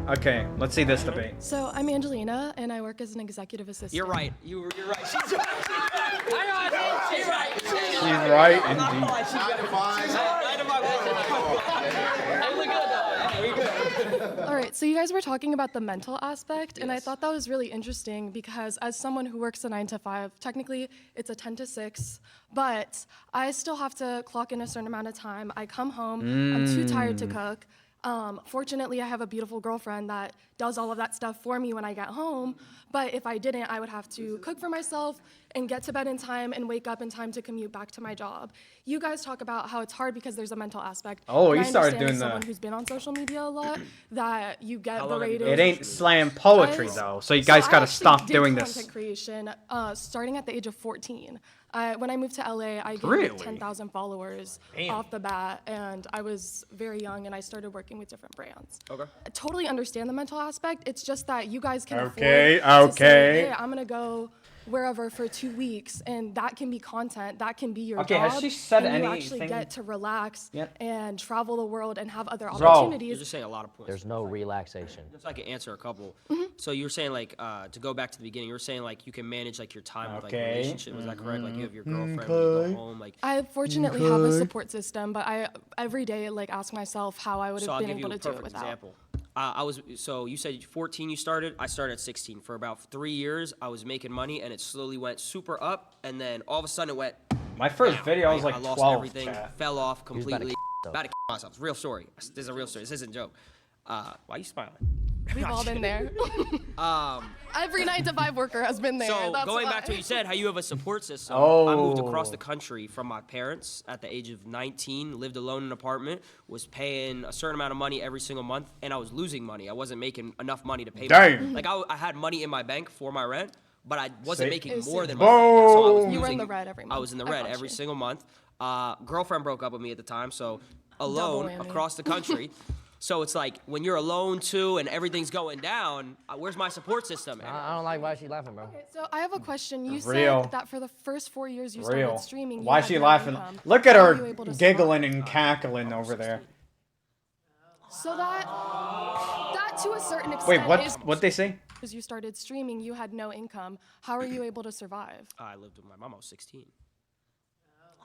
Speaker 1: Okay, let's see this debate.
Speaker 15: So I'm Angelina, and I work as an executive assistant.
Speaker 7: You're right. You're right. She's right. Hang on. She's right.
Speaker 1: She's right, indeed.
Speaker 15: All right, so you guys were talking about the mental aspect, and I thought that was really interesting because as someone who works a 9 to 5, technically it's a 10 to 6, but I still have to clock in a certain amount of time. I come home, I'm too tired to cook. Fortunately, I have a beautiful girlfriend that does all of that stuff for me when I get home, but if I didn't, I would have to cook for myself and get to bed in time and wake up in time to commute back to my job. You guys talk about how it's hard because there's a mental aspect.
Speaker 1: Oh,
Speaker 15: and
Speaker 1: you
Speaker 15: I
Speaker 1: started
Speaker 15: understand
Speaker 1: doing
Speaker 15: as
Speaker 1: the-
Speaker 15: someone who's been on social media a lot, that you get
Speaker 7: How long have you
Speaker 15: berated.
Speaker 1: It ain't slam poetry,
Speaker 15: Guys,
Speaker 1: though, so you guys gotta
Speaker 15: I actually
Speaker 1: stop
Speaker 15: did
Speaker 1: doing
Speaker 15: content
Speaker 1: this.
Speaker 15: creation starting at the age of 14. When I moved to LA, I gained
Speaker 1: Really?
Speaker 15: like 10,000 followers off the bat, and I was very young, and I started working with different brands.
Speaker 7: Okay.
Speaker 15: I totally understand the mental aspect. It's just that you guys can
Speaker 1: Okay,
Speaker 15: afford to say,
Speaker 1: okay.
Speaker 15: hey, I'm gonna go wherever for 2 weeks, and that can be content, that can be your
Speaker 1: Okay,
Speaker 15: job.
Speaker 1: has she said
Speaker 15: and you actually
Speaker 1: anything-
Speaker 15: get to relax
Speaker 1: Yep.
Speaker 15: and travel the world and have other
Speaker 1: Bro.
Speaker 15: opportunities.
Speaker 7: You're just saying a lot of points.
Speaker 9: There's no relaxation.
Speaker 7: Just so I can answer a couple. So you were saying like to go back to the beginning. You were saying like you can manage like your time with like
Speaker 1: Okay.
Speaker 7: relationship. Was that correct? Like you have your girlfriend when you go home. Like
Speaker 15: I fortunately have a support system, but I every day like ask myself how I would
Speaker 7: so
Speaker 15: have
Speaker 7: I'll
Speaker 15: been
Speaker 7: give you
Speaker 15: able
Speaker 7: a
Speaker 15: to do it
Speaker 7: perfect
Speaker 15: without.
Speaker 7: example. So you said 14 you started. I started at 16. For about 3 years, I was making money, and it slowly went super up, and then all of a sudden it went.
Speaker 1: My first
Speaker 7: down,
Speaker 1: video
Speaker 7: right?
Speaker 1: was like
Speaker 7: I lost
Speaker 1: 12,
Speaker 7: everything,
Speaker 1: chat.
Speaker 7: fell off
Speaker 9: about to
Speaker 7: completely.
Speaker 9: though.
Speaker 7: About to myself. Real story. This is a real story. This isn't a joke. Why are you smiling?
Speaker 15: We've all been there. Every 9 to 5 worker has been there.
Speaker 7: So
Speaker 15: that's
Speaker 7: going
Speaker 15: why.
Speaker 7: back to what you said, how you have a support system. I moved across
Speaker 1: Oh.
Speaker 7: the country from my parents at the age of 19, lived alone in an apartment, was paying a certain amount of money every single month, and I was losing money. I wasn't making enough money to pay my
Speaker 1: Damn.
Speaker 7: rent. Like I had money in my bank for my rent, but I wasn't
Speaker 1: Say-
Speaker 7: making
Speaker 15: It was
Speaker 7: more
Speaker 15: same.
Speaker 7: than my rent. Yeah, so I was
Speaker 15: You were in
Speaker 7: losing-
Speaker 15: the red every
Speaker 7: I
Speaker 15: month.
Speaker 7: was in the
Speaker 15: I
Speaker 7: red
Speaker 15: got
Speaker 7: every
Speaker 15: you.
Speaker 7: single month. Girlfriend broke up with me at the time, so alone
Speaker 15: whammy.
Speaker 7: across the country. So it's like when you're alone too and everything's going down, where's my support system?
Speaker 9: I don't like why she laughing, bro.
Speaker 15: So I have a question. You
Speaker 1: Real.
Speaker 15: said that for the first 4 years you
Speaker 1: Real.
Speaker 15: started streaming. you
Speaker 1: Why
Speaker 15: had
Speaker 1: is she
Speaker 15: no
Speaker 1: laughing?
Speaker 15: income.
Speaker 1: Look at
Speaker 15: How
Speaker 1: her
Speaker 15: were you able to
Speaker 1: giggling
Speaker 15: survive?
Speaker 1: and cackling over there.
Speaker 15: So that to a certain extent
Speaker 1: Wait,
Speaker 15: is
Speaker 1: what they say?
Speaker 15: as you started streaming, you had no income. How are you able to survive?
Speaker 7: I lived with my mom. I was 16.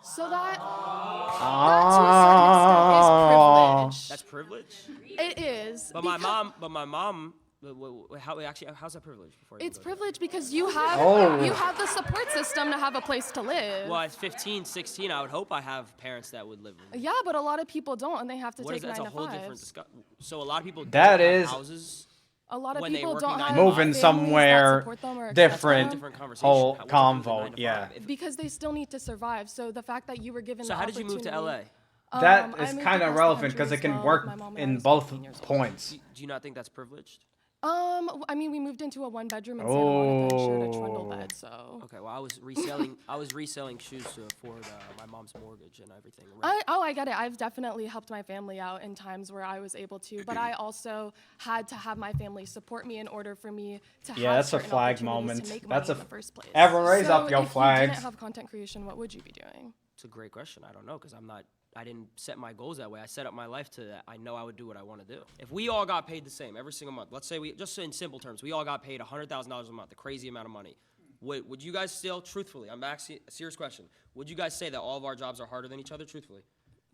Speaker 15: So that to
Speaker 1: Ah.
Speaker 15: a certain extent is
Speaker 7: That's privilege.
Speaker 15: privilege. It is.
Speaker 7: But my mom, how's that privilege? Before you
Speaker 15: It's
Speaker 7: go
Speaker 15: privilege because you have
Speaker 1: Oh.
Speaker 15: you have the support system to have a place to live.
Speaker 7: Well, at 15, 16, I would hope I have parents that would live with me.
Speaker 15: Yeah, but a lot of people don't, and they have to
Speaker 7: What is
Speaker 15: take
Speaker 7: that?
Speaker 15: 9
Speaker 7: That's
Speaker 15: to
Speaker 7: a whole different
Speaker 15: 5s.
Speaker 7: discussion. So a lot of people
Speaker 1: That
Speaker 7: don't have
Speaker 1: is-
Speaker 7: houses.
Speaker 15: A lot of
Speaker 7: when they
Speaker 15: people
Speaker 7: working
Speaker 15: don't
Speaker 7: 9
Speaker 15: have
Speaker 7: to 5.
Speaker 1: Moving
Speaker 15: families that
Speaker 1: somewhere
Speaker 15: support them or accept
Speaker 1: different.
Speaker 15: them.
Speaker 7: Different conversation.
Speaker 1: Whole
Speaker 7: What's the moving
Speaker 1: convo,
Speaker 7: 9 to
Speaker 1: yeah.
Speaker 7: 5?
Speaker 15: Because they still need to survive. So the fact that you were given
Speaker 7: So
Speaker 15: the
Speaker 7: how did you move to
Speaker 15: opportunity-
Speaker 7: LA?
Speaker 1: That
Speaker 15: I
Speaker 1: is
Speaker 15: moved
Speaker 1: kind of
Speaker 15: across the
Speaker 1: relevant
Speaker 15: country
Speaker 1: because it
Speaker 15: as
Speaker 1: can
Speaker 15: well
Speaker 1: work
Speaker 15: with my mom when I
Speaker 1: in
Speaker 15: was
Speaker 1: both
Speaker 15: 15 years old.
Speaker 1: points.
Speaker 7: Do you not think that's privileged?
Speaker 15: I mean, we moved into a 1-bedroom in Santa Monica and shared a trundle
Speaker 1: Oh.
Speaker 15: bed, so.
Speaker 7: Okay, well, I was reselling shoes to afford my mom's mortgage and everything.
Speaker 15: I get it. I've definitely helped my family out in times where I was able to, but I also had to have my family support me in order for me to have
Speaker 1: that's a
Speaker 15: certain
Speaker 1: flag
Speaker 15: opportunities
Speaker 1: moment.
Speaker 15: to make
Speaker 1: That's
Speaker 15: money
Speaker 1: a
Speaker 15: in the first place.
Speaker 1: everyone raise up your
Speaker 15: if you
Speaker 1: flags.
Speaker 15: didn't have content creation, what would you be doing?
Speaker 7: It's a great question. I don't know because I didn't set my goals that way. I set up my life to that. I know I would do what I want to do. If we all got paid the same every single month, let's say just in simple terms, we all got paid $100,000 a month, a crazy amount of money. Would you guys still, truthfully, I'm asking a serious question, would you guys say that all of our jobs are harder than each other, truthfully?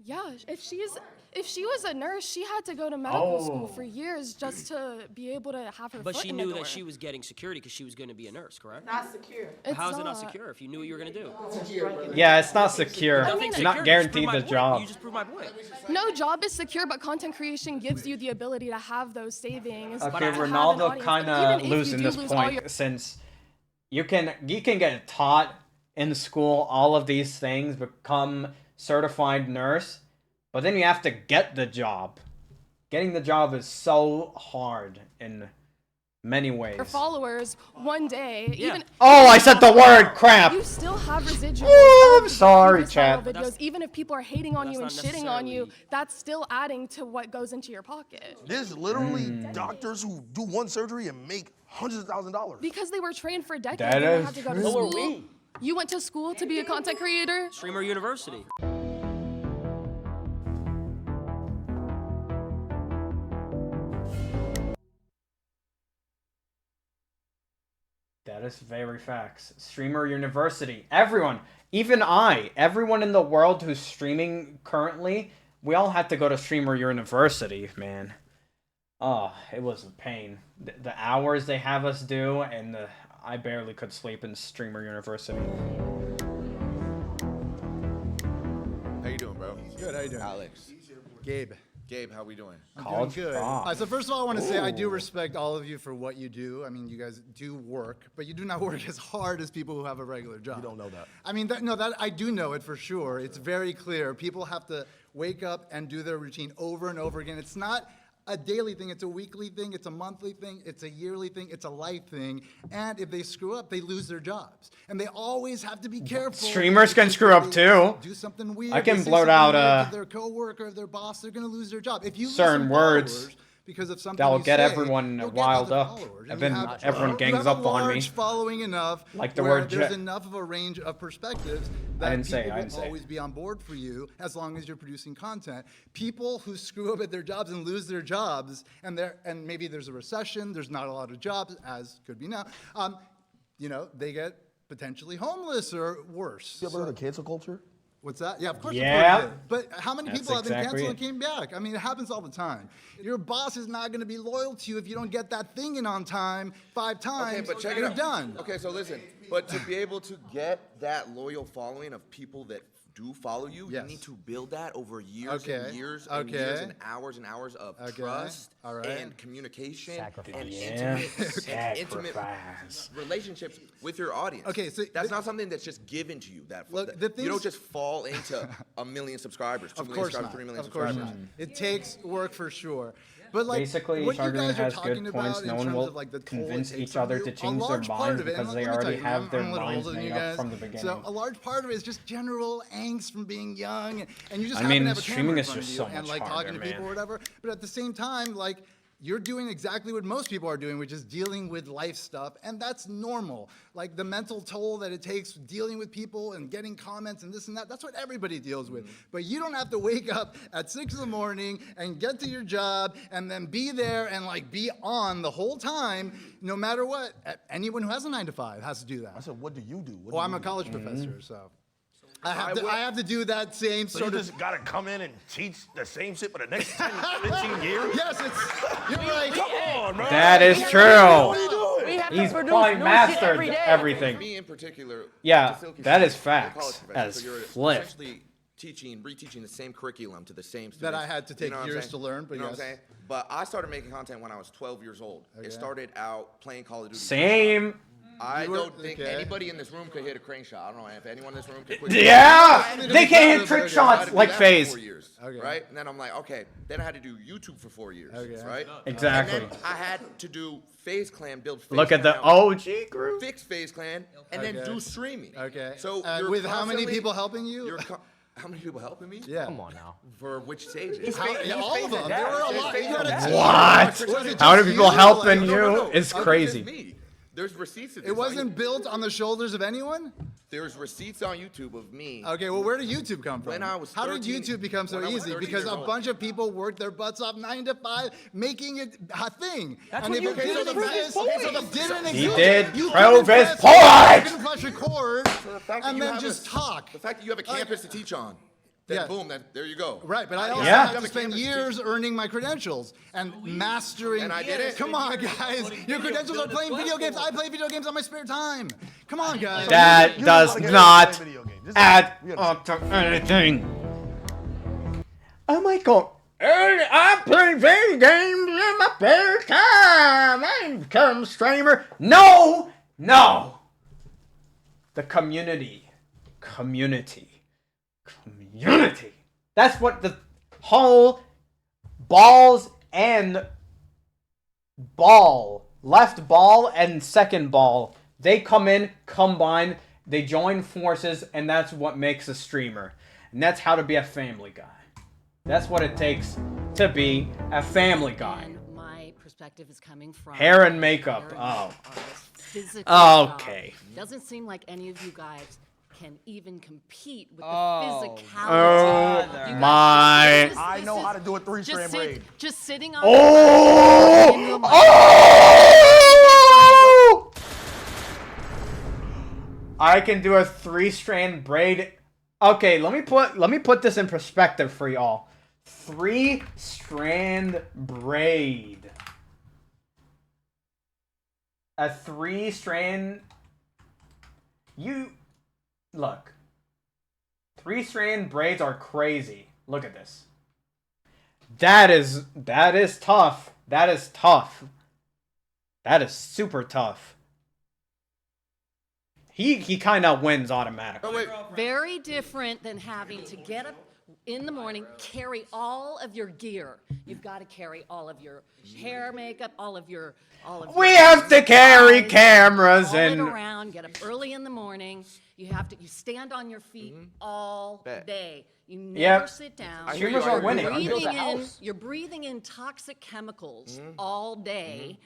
Speaker 15: Yeah, if she was a nurse, she had to go to medical school for years just to be able to have her
Speaker 7: But
Speaker 15: foot
Speaker 7: she
Speaker 15: in the
Speaker 7: knew
Speaker 15: door.
Speaker 7: that she was getting security because she was going to be a nurse, correct?
Speaker 11: Not secure.
Speaker 7: How is it not secure if you knew what you were going to do?
Speaker 1: Yeah, it's not secure.
Speaker 7: Nothing's
Speaker 1: You're not
Speaker 7: secure.
Speaker 1: guaranteed the
Speaker 7: You
Speaker 1: job.
Speaker 7: just proved my point.
Speaker 15: No job is secure, but content creation gives you the ability to have those savings.
Speaker 1: Okay,
Speaker 15: to have an
Speaker 1: Ronaldo
Speaker 15: audience.
Speaker 1: kind
Speaker 15: Even
Speaker 1: of
Speaker 15: if you
Speaker 1: losing
Speaker 15: do
Speaker 1: this
Speaker 15: lose all
Speaker 1: point
Speaker 15: your-
Speaker 1: since you can get taught in school all of these things, become certified nurse, but then you have to get the job. Getting the job is so hard in many ways.
Speaker 15: Your followers one day, even
Speaker 1: Oh, I said the word crap.
Speaker 15: you still have residuals.
Speaker 1: Ooh,
Speaker 15: of
Speaker 1: I'm sorry,
Speaker 15: previous viral
Speaker 1: chat.
Speaker 15: videos. Even if people are hating on you and
Speaker 7: not
Speaker 15: shitting on you,
Speaker 7: necessarily-
Speaker 15: that's still adding to what goes into your pocket.
Speaker 3: There's literally doctors who do one surgery and make hundreds of $1,000s.
Speaker 15: Because they were trained for decades.
Speaker 1: That
Speaker 15: and they
Speaker 1: is
Speaker 15: had to go to
Speaker 1: true.
Speaker 3: So are
Speaker 15: school.
Speaker 3: we.
Speaker 15: You went to school to be a content creator.
Speaker 7: Streamer University.
Speaker 1: That is very facts. Streamer University. Everyone, even everyone in the world who's streaming currently, we all had to go to Streamer University, man. Oh, it was a pain. The hours they have us do, and I barely could sleep in Streamer University.
Speaker 16: How you doing, bro?
Speaker 17: Good, how you doing?
Speaker 16: Alex.
Speaker 17: Gabe.
Speaker 16: Gabe, how we doing?
Speaker 17: I'm
Speaker 1: College
Speaker 17: doing good.
Speaker 1: rock.
Speaker 17: So first of all, I want to say I do
Speaker 1: Ooh.
Speaker 17: respect all of you for what you do. I mean, you guys do work, but you do not work as hard as people who have a regular job.
Speaker 3: You don't know that.
Speaker 17: I mean, that I do know it for sure. It's very clear. People have to wake up and do their routine over and over again. It's not a daily thing, it's a weekly thing, it's a monthly thing, it's a yearly thing, it's a life thing. And if they screw up, they lose their jobs. And they always have to be careful.
Speaker 1: Streamers can screw up too.
Speaker 17: Do something weird.
Speaker 1: I can
Speaker 17: they say
Speaker 1: blurt
Speaker 17: something
Speaker 1: out
Speaker 17: weird to their coworker or their boss, they're gonna lose their job. If you lose
Speaker 1: certain
Speaker 17: some
Speaker 1: words
Speaker 17: followers because of something
Speaker 1: that'll
Speaker 17: you
Speaker 1: get
Speaker 17: say,
Speaker 1: everyone
Speaker 17: you'll get
Speaker 1: wild
Speaker 17: other
Speaker 1: up.
Speaker 17: followers.
Speaker 1: And
Speaker 17: you
Speaker 1: then
Speaker 17: have-
Speaker 1: everyone
Speaker 17: you
Speaker 1: gangs
Speaker 17: have a
Speaker 1: up on me.
Speaker 17: large following enough
Speaker 1: Like the
Speaker 17: where
Speaker 1: word
Speaker 17: there's
Speaker 1: jet.
Speaker 17: enough of a range of perspectives that
Speaker 1: didn't say,
Speaker 17: people
Speaker 1: I
Speaker 17: will
Speaker 1: didn't say.
Speaker 17: always be on board for you as long as you're producing content. People who screw up at their jobs and lose their jobs, and maybe there's a recession, there's not a lot of jobs, as could be now, they get potentially homeless or worse.
Speaker 3: You ever heard of cancel culture?
Speaker 17: What's that? Yeah, of course.
Speaker 1: Yeah.
Speaker 17: I've heard of it. But how many
Speaker 1: That's
Speaker 17: people have been
Speaker 1: exactly
Speaker 17: canceled and
Speaker 1: it.
Speaker 17: came back? I mean, it happens all the time. Your boss is not going to be loyal to you if you don't get that thing in on time 5 times.
Speaker 16: Okay, but check it
Speaker 17: you're
Speaker 16: out.
Speaker 17: done.
Speaker 16: Okay, so listen, but to be able to get that loyal following of people that do follow you,
Speaker 17: Yes.
Speaker 16: you need to build that over years
Speaker 17: Okay,
Speaker 16: and years and years
Speaker 17: okay.
Speaker 16: and hours of
Speaker 17: Okay,
Speaker 16: trust
Speaker 17: all right.
Speaker 16: and communication
Speaker 9: Sacrifice.
Speaker 16: and
Speaker 1: Yeah.
Speaker 16: intimate
Speaker 1: Sacrifice.
Speaker 16: relationships with your audience.
Speaker 17: Okay, so
Speaker 16: that's not something that's just given to you.
Speaker 17: Look, the
Speaker 16: you don't
Speaker 17: things-
Speaker 16: just fall into 1 million subscribers, 2
Speaker 17: Of
Speaker 16: million
Speaker 17: course
Speaker 16: subscribers,
Speaker 17: not.
Speaker 16: 3 million
Speaker 17: Of course
Speaker 16: subscribers.
Speaker 17: not. It takes work for sure. But like
Speaker 1: Basically,
Speaker 17: what
Speaker 1: each
Speaker 17: you
Speaker 1: argument
Speaker 17: guys are
Speaker 1: has
Speaker 17: talking
Speaker 1: good points.
Speaker 17: about
Speaker 1: No
Speaker 17: in
Speaker 1: one
Speaker 17: terms
Speaker 1: will
Speaker 17: of like the toll it
Speaker 1: convince
Speaker 17: takes
Speaker 1: each
Speaker 17: on
Speaker 1: other
Speaker 17: you,
Speaker 1: to
Speaker 17: a
Speaker 1: change their
Speaker 17: large part
Speaker 1: minds
Speaker 17: of it, and
Speaker 1: because
Speaker 17: let
Speaker 1: they
Speaker 17: me tell
Speaker 1: already
Speaker 17: you,
Speaker 1: have
Speaker 17: I'm
Speaker 1: their
Speaker 17: a little
Speaker 1: minds
Speaker 17: older than
Speaker 1: made
Speaker 17: you
Speaker 1: up
Speaker 17: guys.
Speaker 1: from the beginning.
Speaker 17: So a large part of it is just general angst from being young, and you just
Speaker 1: I
Speaker 17: happen
Speaker 1: mean,
Speaker 17: to have a
Speaker 1: streaming
Speaker 17: camera in
Speaker 1: is
Speaker 17: front of
Speaker 1: just
Speaker 17: you
Speaker 1: so
Speaker 17: and
Speaker 1: much
Speaker 17: like
Speaker 1: harder,
Speaker 17: talking to people
Speaker 1: man.
Speaker 17: or whatever. But at the same time, like you're doing exactly what most people are doing, which is dealing with life stuff, and that's normal. Like the mental toll that it takes dealing with people and getting comments and this and that, that's what everybody deals with. But you don't have to wake up at 6 in the morning and get to your job and then be there and like be on the whole time, no matter what. Anyone who has a 9 to 5 has to do that.
Speaker 3: I said, what do you do? What
Speaker 17: Well,
Speaker 3: do
Speaker 17: I'm
Speaker 3: you
Speaker 17: a
Speaker 3: do?
Speaker 17: college professor, so I
Speaker 3: will-
Speaker 17: have to do that same
Speaker 3: So
Speaker 17: sort
Speaker 3: you
Speaker 17: of.
Speaker 3: just gotta come in and teach the same shit for the next 10, 15 years?
Speaker 17: Yes, you're right.
Speaker 3: Come on, bro.
Speaker 1: That is
Speaker 3: What
Speaker 1: true.
Speaker 3: are you doing?
Speaker 10: We have to
Speaker 1: He's
Speaker 10: produce
Speaker 1: probably
Speaker 10: new shit
Speaker 1: mastered
Speaker 10: every day.
Speaker 1: everything.
Speaker 16: Me in particular.
Speaker 1: Yeah,
Speaker 16: to still
Speaker 1: that is
Speaker 16: consider you're a
Speaker 1: facts.
Speaker 16: college professor,
Speaker 1: As
Speaker 16: so you're
Speaker 1: flip.
Speaker 16: essentially reteaching the same curriculum to the same students.
Speaker 17: That I had to take
Speaker 16: what I'm
Speaker 17: years
Speaker 16: saying?
Speaker 17: to learn, but
Speaker 16: you know
Speaker 17: yes.
Speaker 16: what I'm saying? But I started making content when I was 12 years old.
Speaker 17: Okay.
Speaker 16: It started out playing Call of Duty.
Speaker 1: Same.
Speaker 16: I
Speaker 17: You were-
Speaker 16: don't think
Speaker 17: okay.
Speaker 16: anybody in this room could hit a crane shot. I don't know if anyone in this room could. quickly-
Speaker 1: Yeah, they can't hit trick
Speaker 16: I
Speaker 1: shots
Speaker 16: had to do
Speaker 1: like
Speaker 16: that for
Speaker 1: FaZe.
Speaker 16: 4 years,
Speaker 17: Okay.
Speaker 16: right? And then I'm like, okay. Then I had to do YouTube for 4 years,
Speaker 17: Okay.
Speaker 16: right?
Speaker 1: Exactly.
Speaker 16: And then I had to do FaZe Clan, build FaZe
Speaker 1: Look at
Speaker 16: Clan
Speaker 1: the
Speaker 16: out,
Speaker 1: OG group.
Speaker 16: fix FaZe Clan, and then
Speaker 17: Okay.
Speaker 16: do streaming.
Speaker 17: Okay.
Speaker 16: So
Speaker 17: And
Speaker 16: you're
Speaker 17: with how many
Speaker 16: constantly-
Speaker 17: people helping you?
Speaker 16: How many people helping me?
Speaker 17: Yeah.
Speaker 9: Come on now.
Speaker 16: For which stages?
Speaker 17: Yeah, all of them. There were a lot. You had a team.
Speaker 1: What?
Speaker 17: Was it
Speaker 1: How many
Speaker 17: just
Speaker 1: people
Speaker 17: you?
Speaker 1: helping
Speaker 17: Like,
Speaker 1: you? It's
Speaker 16: It's
Speaker 1: crazy.
Speaker 16: me. There's receipts of this.
Speaker 17: It wasn't built on the shoulders of anyone?
Speaker 16: There's receipts on YouTube of me.
Speaker 17: Okay, well, where did YouTube come from?
Speaker 16: When I was
Speaker 17: How did
Speaker 16: 13
Speaker 17: YouTube become so
Speaker 16: when I was
Speaker 17: easy?
Speaker 16: 13
Speaker 17: Because
Speaker 16: years
Speaker 17: a
Speaker 16: old.
Speaker 17: bunch of people worked their butts off 9 to 5, making it a thing.
Speaker 10: That's
Speaker 17: and
Speaker 10: what
Speaker 17: if
Speaker 10: you
Speaker 17: it
Speaker 10: did
Speaker 17: didn't
Speaker 10: to prove his
Speaker 17: exist,
Speaker 10: point.
Speaker 17: if it didn't
Speaker 1: He
Speaker 17: exist,
Speaker 1: did
Speaker 17: you
Speaker 1: prove
Speaker 17: couldn't
Speaker 1: his
Speaker 17: press
Speaker 1: point.
Speaker 17: You couldn't press record
Speaker 16: The fact that
Speaker 17: and
Speaker 16: you
Speaker 17: then
Speaker 16: have
Speaker 17: just
Speaker 16: a-
Speaker 17: talk.
Speaker 16: The fact that you have a campus to teach on. Then
Speaker 17: Yeah.
Speaker 16: boom, there you go.
Speaker 17: Right, but I also
Speaker 1: Yeah.
Speaker 17: had to spend years earning my credentials and mastering.
Speaker 16: And I did it.
Speaker 17: Come on, guys. Your credentials are playing video games. I play video games on my spare time. Come on, guys.
Speaker 1: That
Speaker 3: You
Speaker 1: does
Speaker 3: just wanna get
Speaker 1: not
Speaker 3: into video games. Just-
Speaker 1: add
Speaker 3: we
Speaker 1: up to anything. Oh my god. I play video games in my spare time. I become a streamer. No! No! The community. Community. That's what the whole balls and ball, left ball and second ball, they come in, combine, they join forces, and that's what makes a streamer. And that's how to be a family guy. That's what it takes to be a family guy.
Speaker 4: And my perspective is coming from
Speaker 1: Hair and makeup.
Speaker 4: hair and
Speaker 1: Oh.
Speaker 4: artist, physical
Speaker 1: Okay.
Speaker 4: job. Doesn't seem like any of you guys can even compete with the
Speaker 10: Oh.
Speaker 4: physicality.
Speaker 1: Oh
Speaker 4: You guys-
Speaker 1: my.
Speaker 4: this
Speaker 3: I
Speaker 4: is-
Speaker 3: know
Speaker 4: this
Speaker 3: how
Speaker 4: is
Speaker 3: to do a three-strand braid.
Speaker 4: Just sitting on
Speaker 1: Oh! Oh! I can do a 3-strand braid. Okay, let me put this in perspective for y'all. 3-strand braid. A 3-strand. You look. 3-strand braids are crazy. Look at this. That is tough. That is tough. That is super tough. He kind of wins automatically.
Speaker 16: Oh, wait.
Speaker 4: Very different than having to get up in the morning, carry all of your gear. You've got to carry all of your hair, makeup, all of your.
Speaker 1: We have to carry
Speaker 4: supplies,
Speaker 1: cameras
Speaker 4: haul it
Speaker 1: and
Speaker 4: around. Get up early in the morning. You stand on your feet all
Speaker 16: Bet.
Speaker 4: day. You never
Speaker 1: Yep.
Speaker 4: sit down.
Speaker 16: I hear you,
Speaker 1: Streamers are
Speaker 16: I hear
Speaker 1: winning.
Speaker 16: you.
Speaker 4: You're breathing in toxic chemicals all day.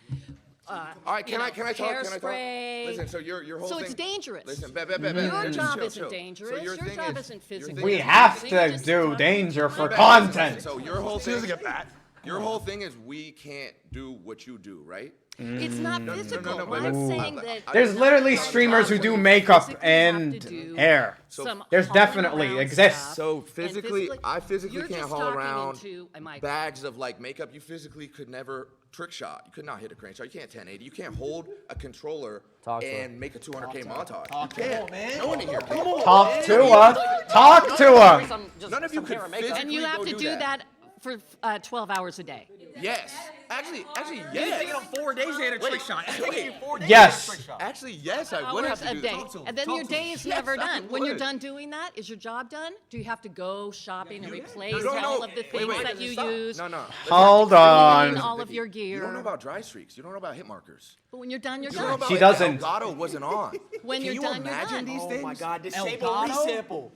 Speaker 16: All right, can I talk? Can I talk?
Speaker 4: Hairspray.
Speaker 16: Listen, so your whole
Speaker 4: So
Speaker 16: thing.
Speaker 4: it's dangerous.
Speaker 16: Listen, bet.
Speaker 4: Your job
Speaker 16: Chill,
Speaker 4: isn't
Speaker 16: chill.
Speaker 4: dangerous.
Speaker 16: So
Speaker 4: your
Speaker 16: thing
Speaker 4: job
Speaker 16: is-
Speaker 4: isn't
Speaker 16: your
Speaker 4: physical.
Speaker 16: thing
Speaker 1: we
Speaker 16: is-
Speaker 1: have
Speaker 4: You
Speaker 1: to
Speaker 4: just
Speaker 1: do
Speaker 4: talk-
Speaker 1: danger for
Speaker 16: Bet.
Speaker 1: content.
Speaker 16: So your whole
Speaker 3: She doesn't
Speaker 16: thing.
Speaker 3: get that.
Speaker 16: Your whole thing is we can't do what you do, right?
Speaker 4: It's not physical.
Speaker 16: no,
Speaker 4: I'm
Speaker 16: but-
Speaker 4: saying that
Speaker 1: There's literally streamers who do makeup
Speaker 4: physically have to
Speaker 1: and
Speaker 4: do
Speaker 1: hair.
Speaker 4: some
Speaker 1: There's
Speaker 4: hauling
Speaker 1: definitely
Speaker 4: around
Speaker 1: exists.
Speaker 4: stuff.
Speaker 16: So
Speaker 4: And
Speaker 16: physically, I physically
Speaker 4: you're
Speaker 16: can't
Speaker 4: just
Speaker 16: haul
Speaker 4: talking
Speaker 16: around
Speaker 4: into a mic.
Speaker 16: bags of like makeup. You physically could never trick shot. You could not hit a crane shot. You can't 1080. You can't hold a controller
Speaker 9: Talk to
Speaker 16: and
Speaker 9: him.
Speaker 16: make a 200K montage. You can't. No one in here can.
Speaker 1: Talk to her. Talk to her.
Speaker 16: None of you could physically
Speaker 4: And you have
Speaker 16: go
Speaker 4: to do that for 12 hours a day.
Speaker 16: Yes. Actually,
Speaker 10: You're
Speaker 16: yes.
Speaker 10: taking them 4 days to hit a trick shot. It's taking you 4 days
Speaker 1: Yes.
Speaker 10: to hit a trick shot.
Speaker 16: Actually, yes, I would
Speaker 4: Hours
Speaker 16: have to
Speaker 4: a
Speaker 16: do
Speaker 4: day.
Speaker 16: that.
Speaker 4: And then your day is never
Speaker 16: Yes, I
Speaker 4: done. When you're
Speaker 16: would.
Speaker 4: done doing that, is your job done? Do you have to go shopping and replace
Speaker 16: You don't
Speaker 4: all
Speaker 16: know-
Speaker 4: of the
Speaker 16: wait,
Speaker 4: things
Speaker 16: wait.
Speaker 4: that you use?
Speaker 16: No.
Speaker 1: Hold
Speaker 4: Clean
Speaker 1: on.
Speaker 4: all of your
Speaker 16: You don't know
Speaker 4: gear.
Speaker 16: about dry streaks. You don't know about hit markers.
Speaker 4: But when you're done, you're
Speaker 16: You don't know
Speaker 4: done.
Speaker 16: about
Speaker 1: She doesn't.
Speaker 16: Elgato wasn't on.
Speaker 4: When
Speaker 16: Can
Speaker 4: you're
Speaker 16: you
Speaker 4: done, you're
Speaker 16: imagine
Speaker 4: done.
Speaker 16: these
Speaker 10: Oh
Speaker 16: things?
Speaker 10: my God, disable
Speaker 3: Elgato?
Speaker 10: resample.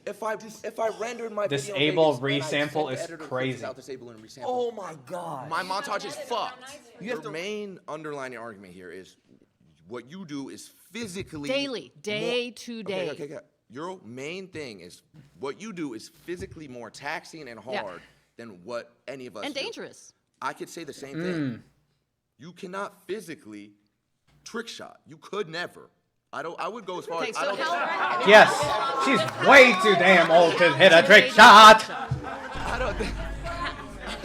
Speaker 16: If I rendered my video
Speaker 1: Disable
Speaker 16: Vegas and I
Speaker 1: resample
Speaker 16: sent the
Speaker 1: is
Speaker 16: editor to
Speaker 1: crazy.
Speaker 16: Without disable and resample.
Speaker 10: Oh my God.
Speaker 16: My montage is fucked. Your main underlying argument here is what you do is physically
Speaker 4: Daily, day to day.
Speaker 16: Okay. Your main thing is what you do is physically more taxing and hard
Speaker 4: Yeah.
Speaker 16: than what any of us
Speaker 4: And
Speaker 16: do.
Speaker 4: dangerous.
Speaker 16: I could say the same thing. You cannot physically trick shot. You could never. I would go as far
Speaker 4: Okay,
Speaker 16: as
Speaker 4: so
Speaker 16: I don't
Speaker 4: how?
Speaker 1: Yes. She's way too damn old to hit a trick shot.
Speaker 16: I don't think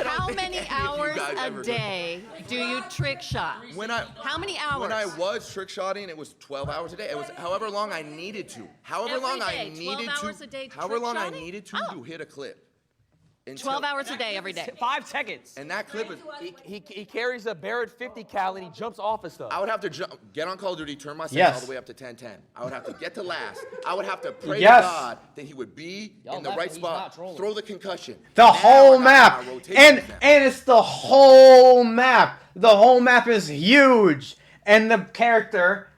Speaker 4: How many hours
Speaker 16: guys
Speaker 4: a
Speaker 16: ever-
Speaker 4: day do you trick shot? How many hours?
Speaker 16: When I was trick shotting, it was 12 hours a day. It was however long I needed to. However
Speaker 4: Every
Speaker 16: long I
Speaker 4: day, 12
Speaker 16: needed
Speaker 4: hours a day
Speaker 16: to. However
Speaker 4: trick
Speaker 16: long I
Speaker 4: shotting?
Speaker 16: needed to hit a clip. until-
Speaker 4: 12 hours a day, every day.
Speaker 14: 5 seconds.
Speaker 16: And that clip is.
Speaker 14: He carries a Barrett 50 cal and he jumps off of stuff.
Speaker 16: I would have to get on Call of Duty, turn my settings
Speaker 1: Yes.
Speaker 16: all the way up to 1010. I would have to get to last. I would have to pray
Speaker 1: Yes.
Speaker 16: to God that he would be in the
Speaker 14: that's-
Speaker 16: right
Speaker 14: he's not
Speaker 16: spot,
Speaker 14: trolling.
Speaker 16: throw the concussion.
Speaker 1: The
Speaker 16: Now
Speaker 1: whole
Speaker 16: I got
Speaker 1: map.
Speaker 16: my rotations
Speaker 1: And
Speaker 16: now.
Speaker 1: it's the whole map. The whole map is huge. And the character,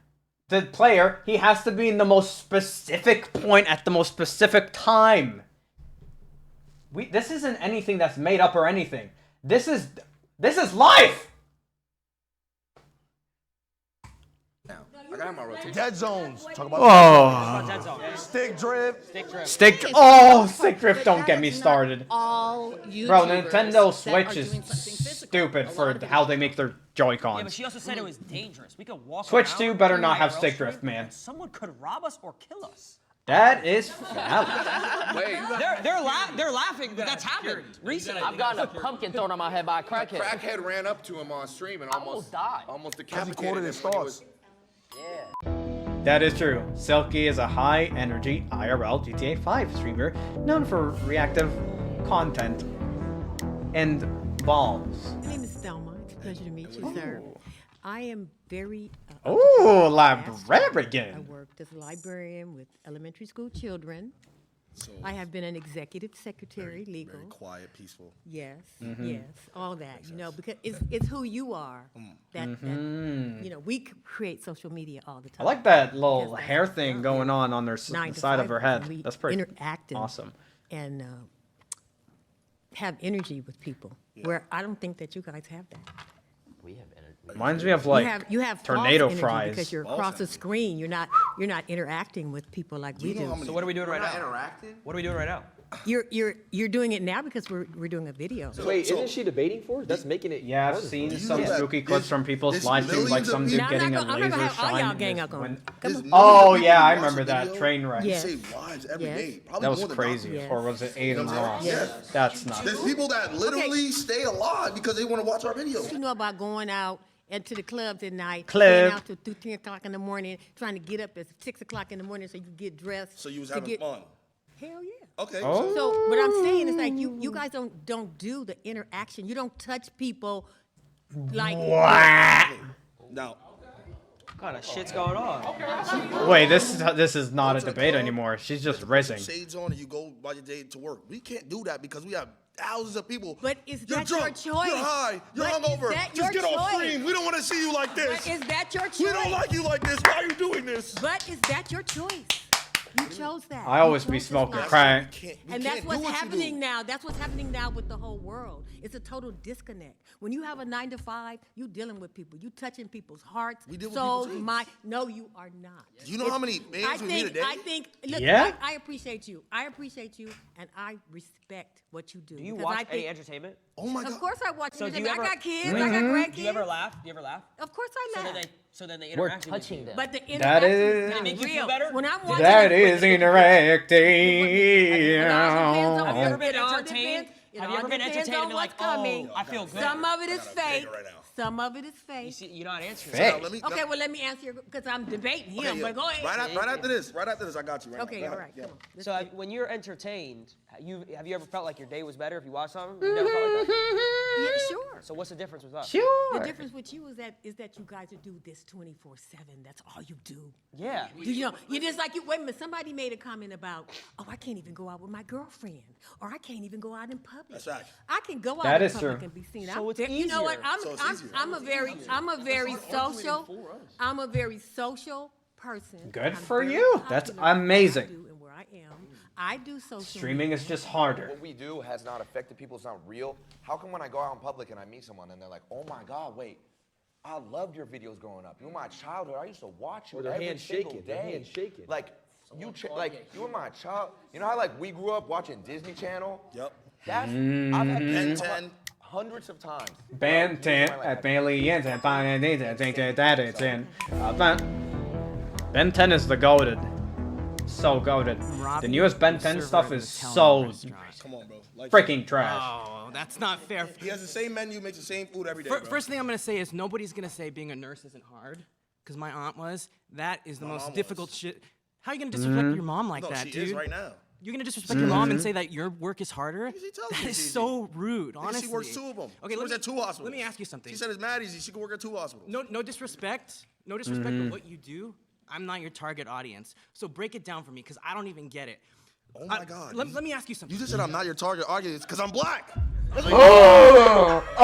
Speaker 1: the player, he has to be in the most specific point at the most specific time. This isn't anything that's made up or anything. This is life.
Speaker 16: Now, I got my rotation.
Speaker 3: Dead zones. Talk about
Speaker 1: Oh.
Speaker 3: stick drift.
Speaker 1: Stick drift, don't get me started.
Speaker 4: All
Speaker 1: Bro,
Speaker 4: YouTubers
Speaker 1: Nintendo
Speaker 4: that are
Speaker 1: Switch
Speaker 4: doing
Speaker 1: is
Speaker 4: something physical.
Speaker 1: stupid
Speaker 4: A
Speaker 1: for
Speaker 4: lot of it
Speaker 1: how
Speaker 4: is-
Speaker 1: they make their
Speaker 7: Yeah, but
Speaker 1: Joy-Cons.
Speaker 7: she also said it was dangerous. We could walk
Speaker 1: Switch
Speaker 7: around
Speaker 1: 2 better
Speaker 7: in
Speaker 1: not have
Speaker 7: IRL
Speaker 1: stick
Speaker 7: stream,
Speaker 1: drift, man.
Speaker 7: and someone could rob us or kill us.
Speaker 1: That is valid.
Speaker 16: Wait.
Speaker 7: They're laughing, but that's happened recently.
Speaker 9: I've gotten a pumpkin thrown on my head by a crackhead.
Speaker 16: Crackhead ran up to him on stream and almost
Speaker 9: died.
Speaker 16: Almost
Speaker 3: Because he
Speaker 16: decapitated
Speaker 3: quoted
Speaker 16: him
Speaker 3: his
Speaker 16: when he
Speaker 3: thoughts.
Speaker 16: was-
Speaker 1: That is true. Silky is a high-energy IRL GTA 5 streamer known for reactive content and balls.
Speaker 18: My name is Thelma. It's a pleasure to meet you, sir. I am very.
Speaker 1: Ooh,
Speaker 18: I
Speaker 1: librarian.
Speaker 18: worked as a librarian with elementary school children. I have been an executive secretary, legal.
Speaker 3: Very quiet, peaceful.
Speaker 18: Yes,
Speaker 1: Mhm.
Speaker 18: yes, all that. You know, because it's who you are. That you know, we create social media all the
Speaker 1: I
Speaker 18: time.
Speaker 1: like that little
Speaker 18: Because that's
Speaker 1: hair
Speaker 18: what
Speaker 1: thing
Speaker 18: we
Speaker 1: going
Speaker 18: do.
Speaker 1: on their
Speaker 18: 9 to
Speaker 1: side of
Speaker 18: 5,
Speaker 1: her head.
Speaker 18: we
Speaker 1: That's pretty
Speaker 18: interact
Speaker 1: awesome.
Speaker 18: and have energy with people. Where I don't think that you guys have that.
Speaker 9: We have energy.
Speaker 1: Reminds me of like
Speaker 18: you have false
Speaker 1: tornado
Speaker 18: energy
Speaker 1: fries.
Speaker 18: because you're across the screen. You're not interacting with people like we do.
Speaker 7: So what are we doing right now?
Speaker 16: Interacting?
Speaker 7: What are we doing right now?
Speaker 18: You're doing it now because we're doing a video.
Speaker 14: Wait, isn't she debating for it? That's making it.
Speaker 1: Yeah, I've
Speaker 14: harder.
Speaker 1: seen
Speaker 3: Do you
Speaker 1: some
Speaker 3: know that
Speaker 1: spooky clips from people's
Speaker 3: there's
Speaker 1: live streams, like
Speaker 3: millions of
Speaker 1: some dude
Speaker 18: Now,
Speaker 1: getting a
Speaker 18: I'm not
Speaker 1: laser
Speaker 18: gonna have all y'all
Speaker 1: shine.
Speaker 18: gang up on me. Come on.
Speaker 1: Oh yeah, I remember that train wreck.
Speaker 3: You
Speaker 18: Yes.
Speaker 3: save lives every
Speaker 18: Yes.
Speaker 3: day. Probably
Speaker 1: That was
Speaker 3: more than
Speaker 1: crazy.
Speaker 18: Yes.
Speaker 1: Or was it Aiden
Speaker 3: Yes.
Speaker 1: Ross?
Speaker 3: Yes.
Speaker 1: That's not.
Speaker 3: There's people that literally stay alive because they want to watch our videos.
Speaker 18: You know about going out and to the clubs at night,
Speaker 1: Club.
Speaker 18: staying out till 10 o'clock in the morning, trying to get up at 6 o'clock in the morning so you can get dressed.
Speaker 3: So you was
Speaker 18: to
Speaker 3: having
Speaker 18: get-
Speaker 3: fun.
Speaker 18: Hell yeah.
Speaker 3: Okay.
Speaker 1: Oh.
Speaker 18: So what I'm saying is like you guys don't do the interaction. You don't touch people like
Speaker 3: Now,
Speaker 7: What kind of shit's going on?
Speaker 1: Wait, this is not a debate anymore. She's just rizzing.
Speaker 3: shades on and you go by your day to work. We can't do that because we have thousands of people.
Speaker 18: But is
Speaker 3: You're
Speaker 18: that
Speaker 3: drunk,
Speaker 18: your choice?
Speaker 3: You're high. You're
Speaker 18: But is
Speaker 3: hungover.
Speaker 18: that
Speaker 3: Just
Speaker 18: your
Speaker 3: get off
Speaker 18: choice?
Speaker 3: stream. We don't want to see you like this.
Speaker 18: But is that your choice?
Speaker 3: We don't like you like this. Why are you doing this?
Speaker 18: But is that your choice? You chose that.
Speaker 1: I
Speaker 18: You
Speaker 1: always be
Speaker 18: chose this
Speaker 1: smoking
Speaker 18: life.
Speaker 1: crack.
Speaker 18: And that's what's happening now. That's what's happening now with the whole world. It's a total disconnect. When you have a 9 to 5, you dealing with people. You touching people's hearts,
Speaker 3: We deal with
Speaker 18: souls,
Speaker 3: people's
Speaker 18: mind. No, you are not.
Speaker 3: Do you know how many bands we meet a day?
Speaker 18: I think. Look,
Speaker 1: Yeah?
Speaker 18: I appreciate you. I appreciate you, and I respect what you do.
Speaker 7: Do you
Speaker 18: because
Speaker 7: watch
Speaker 18: I
Speaker 7: any
Speaker 18: think,
Speaker 7: entertainment?
Speaker 3: Oh my
Speaker 18: Of
Speaker 3: God.
Speaker 18: course I watch
Speaker 7: So do
Speaker 18: entertainment.
Speaker 7: you
Speaker 18: I
Speaker 7: ever-
Speaker 18: got kids. I got grandkids.
Speaker 7: Do you ever laugh? Do you ever laugh?
Speaker 18: Of course I
Speaker 7: So
Speaker 18: laugh.
Speaker 7: then they
Speaker 9: We're
Speaker 7: interact with
Speaker 9: touching
Speaker 7: you.
Speaker 9: them.
Speaker 18: But the
Speaker 1: That
Speaker 18: interaction
Speaker 1: is-
Speaker 18: is
Speaker 7: Did it
Speaker 18: not
Speaker 7: make you feel
Speaker 18: real.
Speaker 7: better?
Speaker 18: When I'm watching
Speaker 1: That
Speaker 18: it,
Speaker 1: is interacting.
Speaker 7: Have you ever been
Speaker 18: It all
Speaker 7: entertained?
Speaker 18: depends- it
Speaker 7: Have you
Speaker 18: all
Speaker 7: ever been
Speaker 18: depends
Speaker 7: entertained
Speaker 18: on
Speaker 7: and been like,
Speaker 18: what's coming.
Speaker 7: oh, I feel good?
Speaker 18: Some of it is
Speaker 3: I got a
Speaker 18: fake.
Speaker 3: banger right now.
Speaker 18: Some of it is fake.
Speaker 7: You see, you're not answering.
Speaker 1: Fake.
Speaker 3: Now, let me-
Speaker 18: Okay, well, let me answer your because I'm debating him.
Speaker 3: Okay, yeah.
Speaker 18: But go ahead.
Speaker 3: Right after this, I got you. Right
Speaker 18: Okay,
Speaker 3: now.
Speaker 18: all right. Come on. Let's
Speaker 7: So
Speaker 18: see.
Speaker 7: when you're entertained, have you ever felt like your day was better if you watched something? You never felt like that?
Speaker 18: Yeah, sure.
Speaker 7: So what's the difference with us?
Speaker 18: The difference with you is that you guys would do this 24/7. That's all you do.
Speaker 7: Yeah.
Speaker 18: You know, you just like you. Wait a minute. Somebody made a comment about, oh, I can't even go out with my girlfriend, or I can't even go out in public.
Speaker 3: That's right.
Speaker 18: I can go out
Speaker 1: That
Speaker 18: in
Speaker 1: is
Speaker 18: public
Speaker 1: true.
Speaker 18: and be seen.
Speaker 7: So
Speaker 18: I'm
Speaker 7: it's
Speaker 18: You know what?
Speaker 7: easier.
Speaker 3: So it's easier.
Speaker 18: I'm a very social. I'm a very social person.
Speaker 1: Good
Speaker 18: I'm
Speaker 1: for
Speaker 18: very
Speaker 1: you. That's
Speaker 18: popular in what I
Speaker 1: amazing.
Speaker 18: do and where I am. I do social.
Speaker 1: Streaming
Speaker 18: media.
Speaker 1: is just harder.
Speaker 16: What we do has not affected people. It's not real. How come when I go out in public and I meet someone and they're like, oh my God, wait, I loved your videos growing up. You were my childhood. I used to watch you
Speaker 14: Or their
Speaker 16: every
Speaker 14: hands
Speaker 16: single
Speaker 14: shaking,
Speaker 16: day.
Speaker 14: their hands shaking.
Speaker 16: Like you were my child. You know how like we grew up watching Disney Channel?
Speaker 3: Yep.
Speaker 16: That's I've had
Speaker 3: Ben
Speaker 16: people
Speaker 3: 10.
Speaker 16: hundreds of times.
Speaker 1: Ben 10
Speaker 16: Bro,
Speaker 1: at Bailey Yens and that it's in. Ben 10 is the goated. So goated. The newest Ben 10 stuff is so
Speaker 3: Come on, bro. Like,
Speaker 1: freaking trash.
Speaker 10: Oh, that's not fair.
Speaker 3: he has the same menu, makes the same food every day. bro.
Speaker 10: First thing I'm gonna say is nobody's gonna say being a nurse isn't hard, because my aunt was. That is the
Speaker 3: My
Speaker 10: most
Speaker 3: mom
Speaker 10: difficult
Speaker 3: was.
Speaker 10: shit. How are you gonna disrespect your mom like
Speaker 3: No,
Speaker 10: that,
Speaker 3: she
Speaker 10: dude?
Speaker 3: is right now.
Speaker 10: You're gonna disrespect your mom and say that your work is harder?
Speaker 3: She tells me
Speaker 10: That
Speaker 3: it's
Speaker 10: is
Speaker 3: easy.
Speaker 10: so rude,
Speaker 3: Because
Speaker 10: honestly.
Speaker 3: she works 2 of them.
Speaker 10: Okay,
Speaker 3: She works at 2 hospitals.
Speaker 10: Let me ask you something.
Speaker 3: She said it's mad easy. She can work at 2 hospitals.
Speaker 10: No disrespect. No disrespect, but what you do, I'm not your target audience. So break it down for me, because I don't even get it.
Speaker 3: Oh my God.
Speaker 10: Let me ask you something.
Speaker 3: You just said I'm not your target audience because I'm black.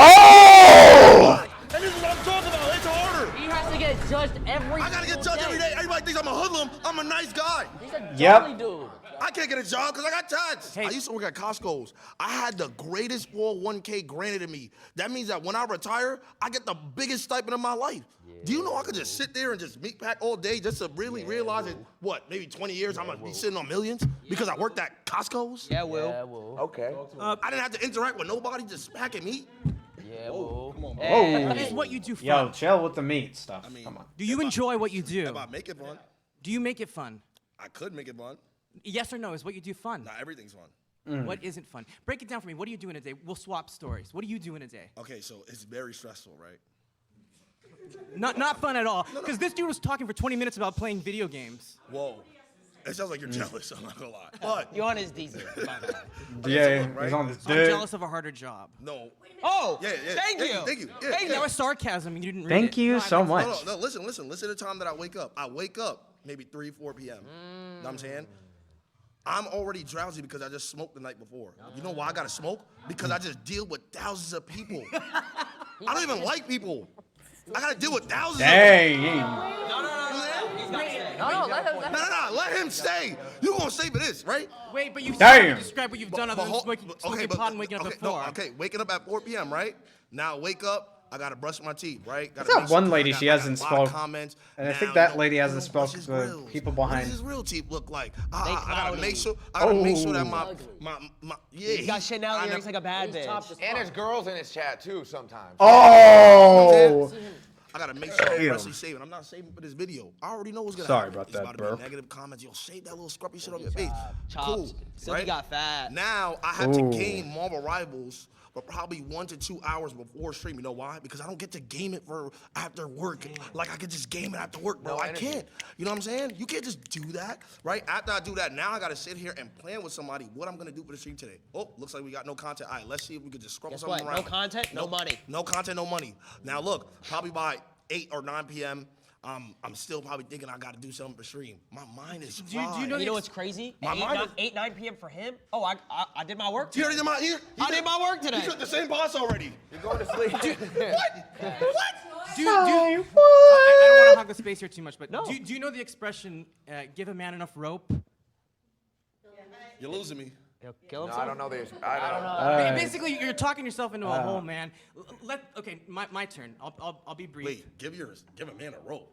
Speaker 1: Oh!
Speaker 3: And this is what I'm talking about. It's harder.
Speaker 9: He has to get judged every
Speaker 3: I gotta get judged every day. Everybody thinks I'm a hoodlum. I'm a nice guy.
Speaker 9: He's a
Speaker 1: Yep.
Speaker 9: jolly dude.
Speaker 3: I can't get a job because I got tats. I used to work at Costco's. I had the greatest 401k granted to me. That means that when I retire, I get the biggest stipend of my life. Do you know I could just sit there and just meat pack all day just to really realize that, what, maybe 20 years I'm going to be sitting on millions because I worked at Costco's?
Speaker 7: Yeah, Will.
Speaker 16: Okay.
Speaker 3: I didn't have to interact with nobody, just smacking meat.
Speaker 9: Yeah, Will.
Speaker 3: Come on, bro.
Speaker 1: Whoa.
Speaker 10: Is what you do fun?
Speaker 1: Yo, chill with the meat stuff.
Speaker 3: I mean,
Speaker 1: Come on.
Speaker 10: Do you enjoy what you do?
Speaker 3: If I make it fun,
Speaker 10: Do you make it fun?
Speaker 3: I could make it fun.
Speaker 10: Yes or no? Is what you do fun?
Speaker 3: Not everything's fun.
Speaker 10: What isn't fun? Break it down for me. What do you do in a day? We'll swap stories. What do you do in a day?
Speaker 3: Okay, so it's very stressful, right?
Speaker 10: Not fun at all. Because this dude was talking for 20 minutes about playing video games.
Speaker 3: Whoa. It sounds like you're jealous, I'm not gonna lie. But
Speaker 7: You're on his decent.
Speaker 1: Yeah,
Speaker 3: right?
Speaker 1: he's on his
Speaker 10: I'm
Speaker 1: dick.
Speaker 10: jealous of a harder job.
Speaker 3: no.
Speaker 7: Oh,
Speaker 3: Yeah.
Speaker 7: thank you.
Speaker 3: Thank you. Yeah,
Speaker 10: Hey,
Speaker 3: yeah.
Speaker 10: that was sarcasm. You didn't read
Speaker 1: Thank
Speaker 10: it.
Speaker 1: you so much.
Speaker 3: No, listen. Listen to the time that I wake up. I wake up maybe 3, 4 p.m. Know what I'm saying? I'm already drowsy because I just smoked the night before. You know why I gotta smoke? Because I just deal with thousands of people. I don't even like people. I gotta deal with thousands of them.
Speaker 1: Dang.
Speaker 9: No, let him.
Speaker 3: No, let him stay. You gonna stay for this, right?
Speaker 10: Wait, but you
Speaker 1: Damn.
Speaker 10: describe what you've done other than smoking pot and waking up at 4.
Speaker 3: Waking up at 4 p.m., right? Now wake up. I gotta brush my teeth, right? Gotta
Speaker 1: What's that
Speaker 3: make sure-
Speaker 1: one lady
Speaker 3: I got-
Speaker 1: she
Speaker 3: I
Speaker 1: hasn't
Speaker 3: got a lot of
Speaker 1: spoke?
Speaker 3: comments.
Speaker 1: And I
Speaker 3: Now,
Speaker 1: think that
Speaker 3: yo,
Speaker 1: lady
Speaker 3: yo,
Speaker 1: hasn't
Speaker 3: what's
Speaker 1: spoke
Speaker 3: his
Speaker 1: to the
Speaker 3: grills?
Speaker 1: people
Speaker 3: What
Speaker 1: behind.
Speaker 3: does his real teeth look like?
Speaker 7: They
Speaker 3: I gotta
Speaker 7: cloudy.
Speaker 3: make sure. I gotta make sure that
Speaker 1: Oh.
Speaker 3: my yeah.
Speaker 7: He got Chanel
Speaker 3: I
Speaker 7: earrings
Speaker 3: never-
Speaker 7: like a bad bitch.
Speaker 16: And there's girls in his chat too sometimes.
Speaker 1: Oh.
Speaker 3: I gotta make sure I'm
Speaker 1: Damn.
Speaker 3: especially saving. I'm not saving for this video. I already know what's gonna
Speaker 1: Sorry
Speaker 3: happen.
Speaker 1: about
Speaker 3: It's
Speaker 1: that,
Speaker 3: about to
Speaker 1: bro.
Speaker 3: be negative comments. Yo, save that little scruffy shit on your face.
Speaker 7: Chopped.
Speaker 3: Cool.
Speaker 7: So
Speaker 3: right?
Speaker 7: he got fat.
Speaker 3: Now I have to
Speaker 1: Ooh.
Speaker 3: game Marvel Rivals for probably 1 to 2 hours before stream. You know why? Because I don't get to game it for after work. Like I could just game it after work, bro.
Speaker 16: No
Speaker 3: I
Speaker 16: energy.
Speaker 3: can't. You know what I'm saying? You can't just do that, right? After I do that, now I gotta sit here and plan with somebody what I'm gonna do for the stream today. Oh, looks like we got no content. All right, let's see if we could just scrub
Speaker 7: Guess
Speaker 3: something
Speaker 7: what?
Speaker 3: around.
Speaker 7: No content, no money.
Speaker 3: No content, no money. Now look, probably by 8 or 9 p.m. I'm still probably thinking I got to do something for stream. My mind is
Speaker 10: Do you
Speaker 3: fried.
Speaker 10: know
Speaker 7: You know what's crazy?
Speaker 3: My mind is-
Speaker 7: 9 p.m. for him? Oh, I did my work
Speaker 3: You
Speaker 7: today.
Speaker 3: already did my ear.
Speaker 7: I did my work today.
Speaker 3: You took the same boss already.
Speaker 16: You're going to sleep.
Speaker 10: I don't want to hog the space here too much, but do you know the expression, give a man enough rope?
Speaker 3: You're losing me.
Speaker 7: Kill
Speaker 16: No, I don't know this. I don't know.
Speaker 10: Basically, you're talking yourself into a hole, man. Okay, my turn. I'll be brief.
Speaker 3: Wait, give a man a rope.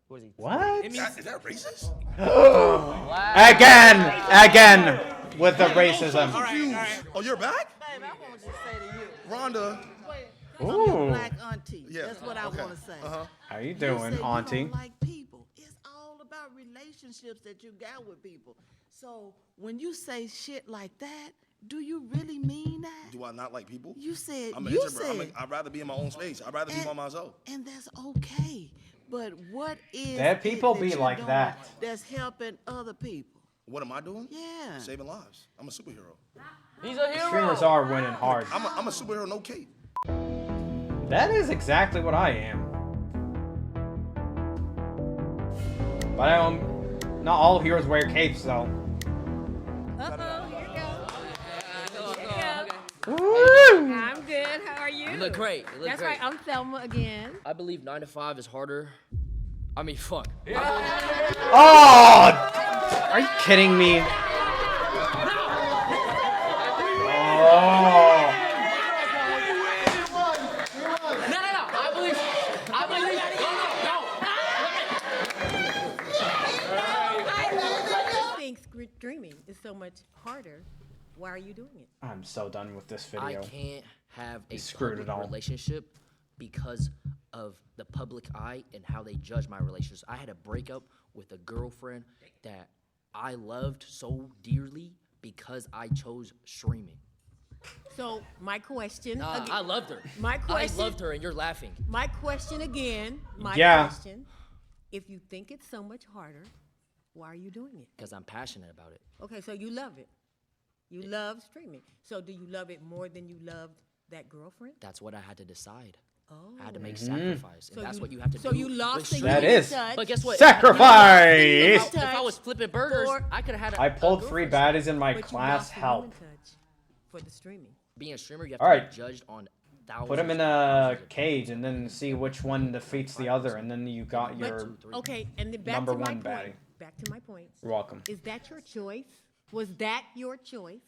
Speaker 7: What is he?
Speaker 1: What?
Speaker 10: It means
Speaker 3: Is that racist?
Speaker 1: Again with the racism.
Speaker 10: all right.
Speaker 3: Oh, you're back?
Speaker 11: Babe, I want to say to you,
Speaker 3: Rhonda.
Speaker 11: I'm your
Speaker 1: Ooh.
Speaker 11: black auntie.
Speaker 3: Yeah,
Speaker 11: That's what I
Speaker 3: okay.
Speaker 11: want to say.
Speaker 1: How you
Speaker 11: You
Speaker 1: doing,
Speaker 11: say you
Speaker 1: auntie?
Speaker 11: don't like people. It's all about relationships that you got with people. So when you say shit like that, do you really mean that?
Speaker 3: Do I not like people?
Speaker 11: You said
Speaker 3: I'm an
Speaker 11: you
Speaker 3: introvert.
Speaker 11: said,
Speaker 3: I'd rather be in my own space. I'd rather be by myself.
Speaker 11: and that's okay. But what is
Speaker 1: Dead people
Speaker 11: it
Speaker 1: be
Speaker 11: you're
Speaker 1: like
Speaker 11: doing
Speaker 1: that.
Speaker 11: that's helping other people?
Speaker 3: What am I doing?
Speaker 11: Yeah.
Speaker 3: Saving lives. I'm a superhero.
Speaker 9: He's a hero.
Speaker 1: Streamers are winning hard.
Speaker 3: I'm a superhero, no cape.
Speaker 1: That is exactly what I am. But not all heroes wear capes though. Woo!
Speaker 18: I'm good. How are you?
Speaker 7: You look great. You look
Speaker 18: That's
Speaker 7: great.
Speaker 18: right. I'm Thelma again.
Speaker 7: I believe 9 to 5 is harder. I mean, fuck.
Speaker 1: Oh! Are you kidding me? Oh!
Speaker 7: No. I believe.
Speaker 18: I think dreaming is so much harder. Why are you doing it?
Speaker 1: I'm so done with this
Speaker 7: I
Speaker 1: video.
Speaker 7: can't have a
Speaker 1: screwed it
Speaker 7: public
Speaker 1: all.
Speaker 7: relationship because of the public eye and how they judge my relationships. I had a breakup with a girlfriend that I loved so dearly because I chose streaming.
Speaker 18: So my question.
Speaker 7: Nah,
Speaker 18: again,
Speaker 7: I loved her.
Speaker 18: My question.
Speaker 7: I loved her, and you're laughing.
Speaker 18: My question again. My
Speaker 1: Yeah.
Speaker 18: question. If you think it's so much harder, Why are you doing it?
Speaker 7: Because I'm passionate about it.
Speaker 18: Okay, so you love it. You love streaming. So do you love it more than you loved that girlfriend?
Speaker 7: That's what I had to decide.
Speaker 18: Oh.
Speaker 7: I had to make
Speaker 1: Mhm.
Speaker 7: sacrifice, and
Speaker 18: So
Speaker 7: that's
Speaker 18: you-
Speaker 7: what you have to
Speaker 18: so
Speaker 7: do.
Speaker 18: you lost
Speaker 7: with
Speaker 18: the
Speaker 7: streaming.
Speaker 1: That is
Speaker 7: But guess what?
Speaker 1: sacrifice.
Speaker 7: If I was flipping burgers, I could have had.
Speaker 1: I pulled 3 baddies in my
Speaker 18: But you
Speaker 1: class.
Speaker 18: lost the
Speaker 1: Help.
Speaker 18: human touch for the streaming.
Speaker 7: Being a streamer, you have
Speaker 1: All
Speaker 7: to
Speaker 1: right.
Speaker 7: be judged on thousands.
Speaker 1: Put him in a cage and then see which one defeats the other, and then you got your
Speaker 18: Okay, and then back
Speaker 1: number
Speaker 18: to my
Speaker 1: 1 baddie.
Speaker 18: point. Back to my point.
Speaker 1: You're welcome.
Speaker 18: Is that your choice? Was that your choice?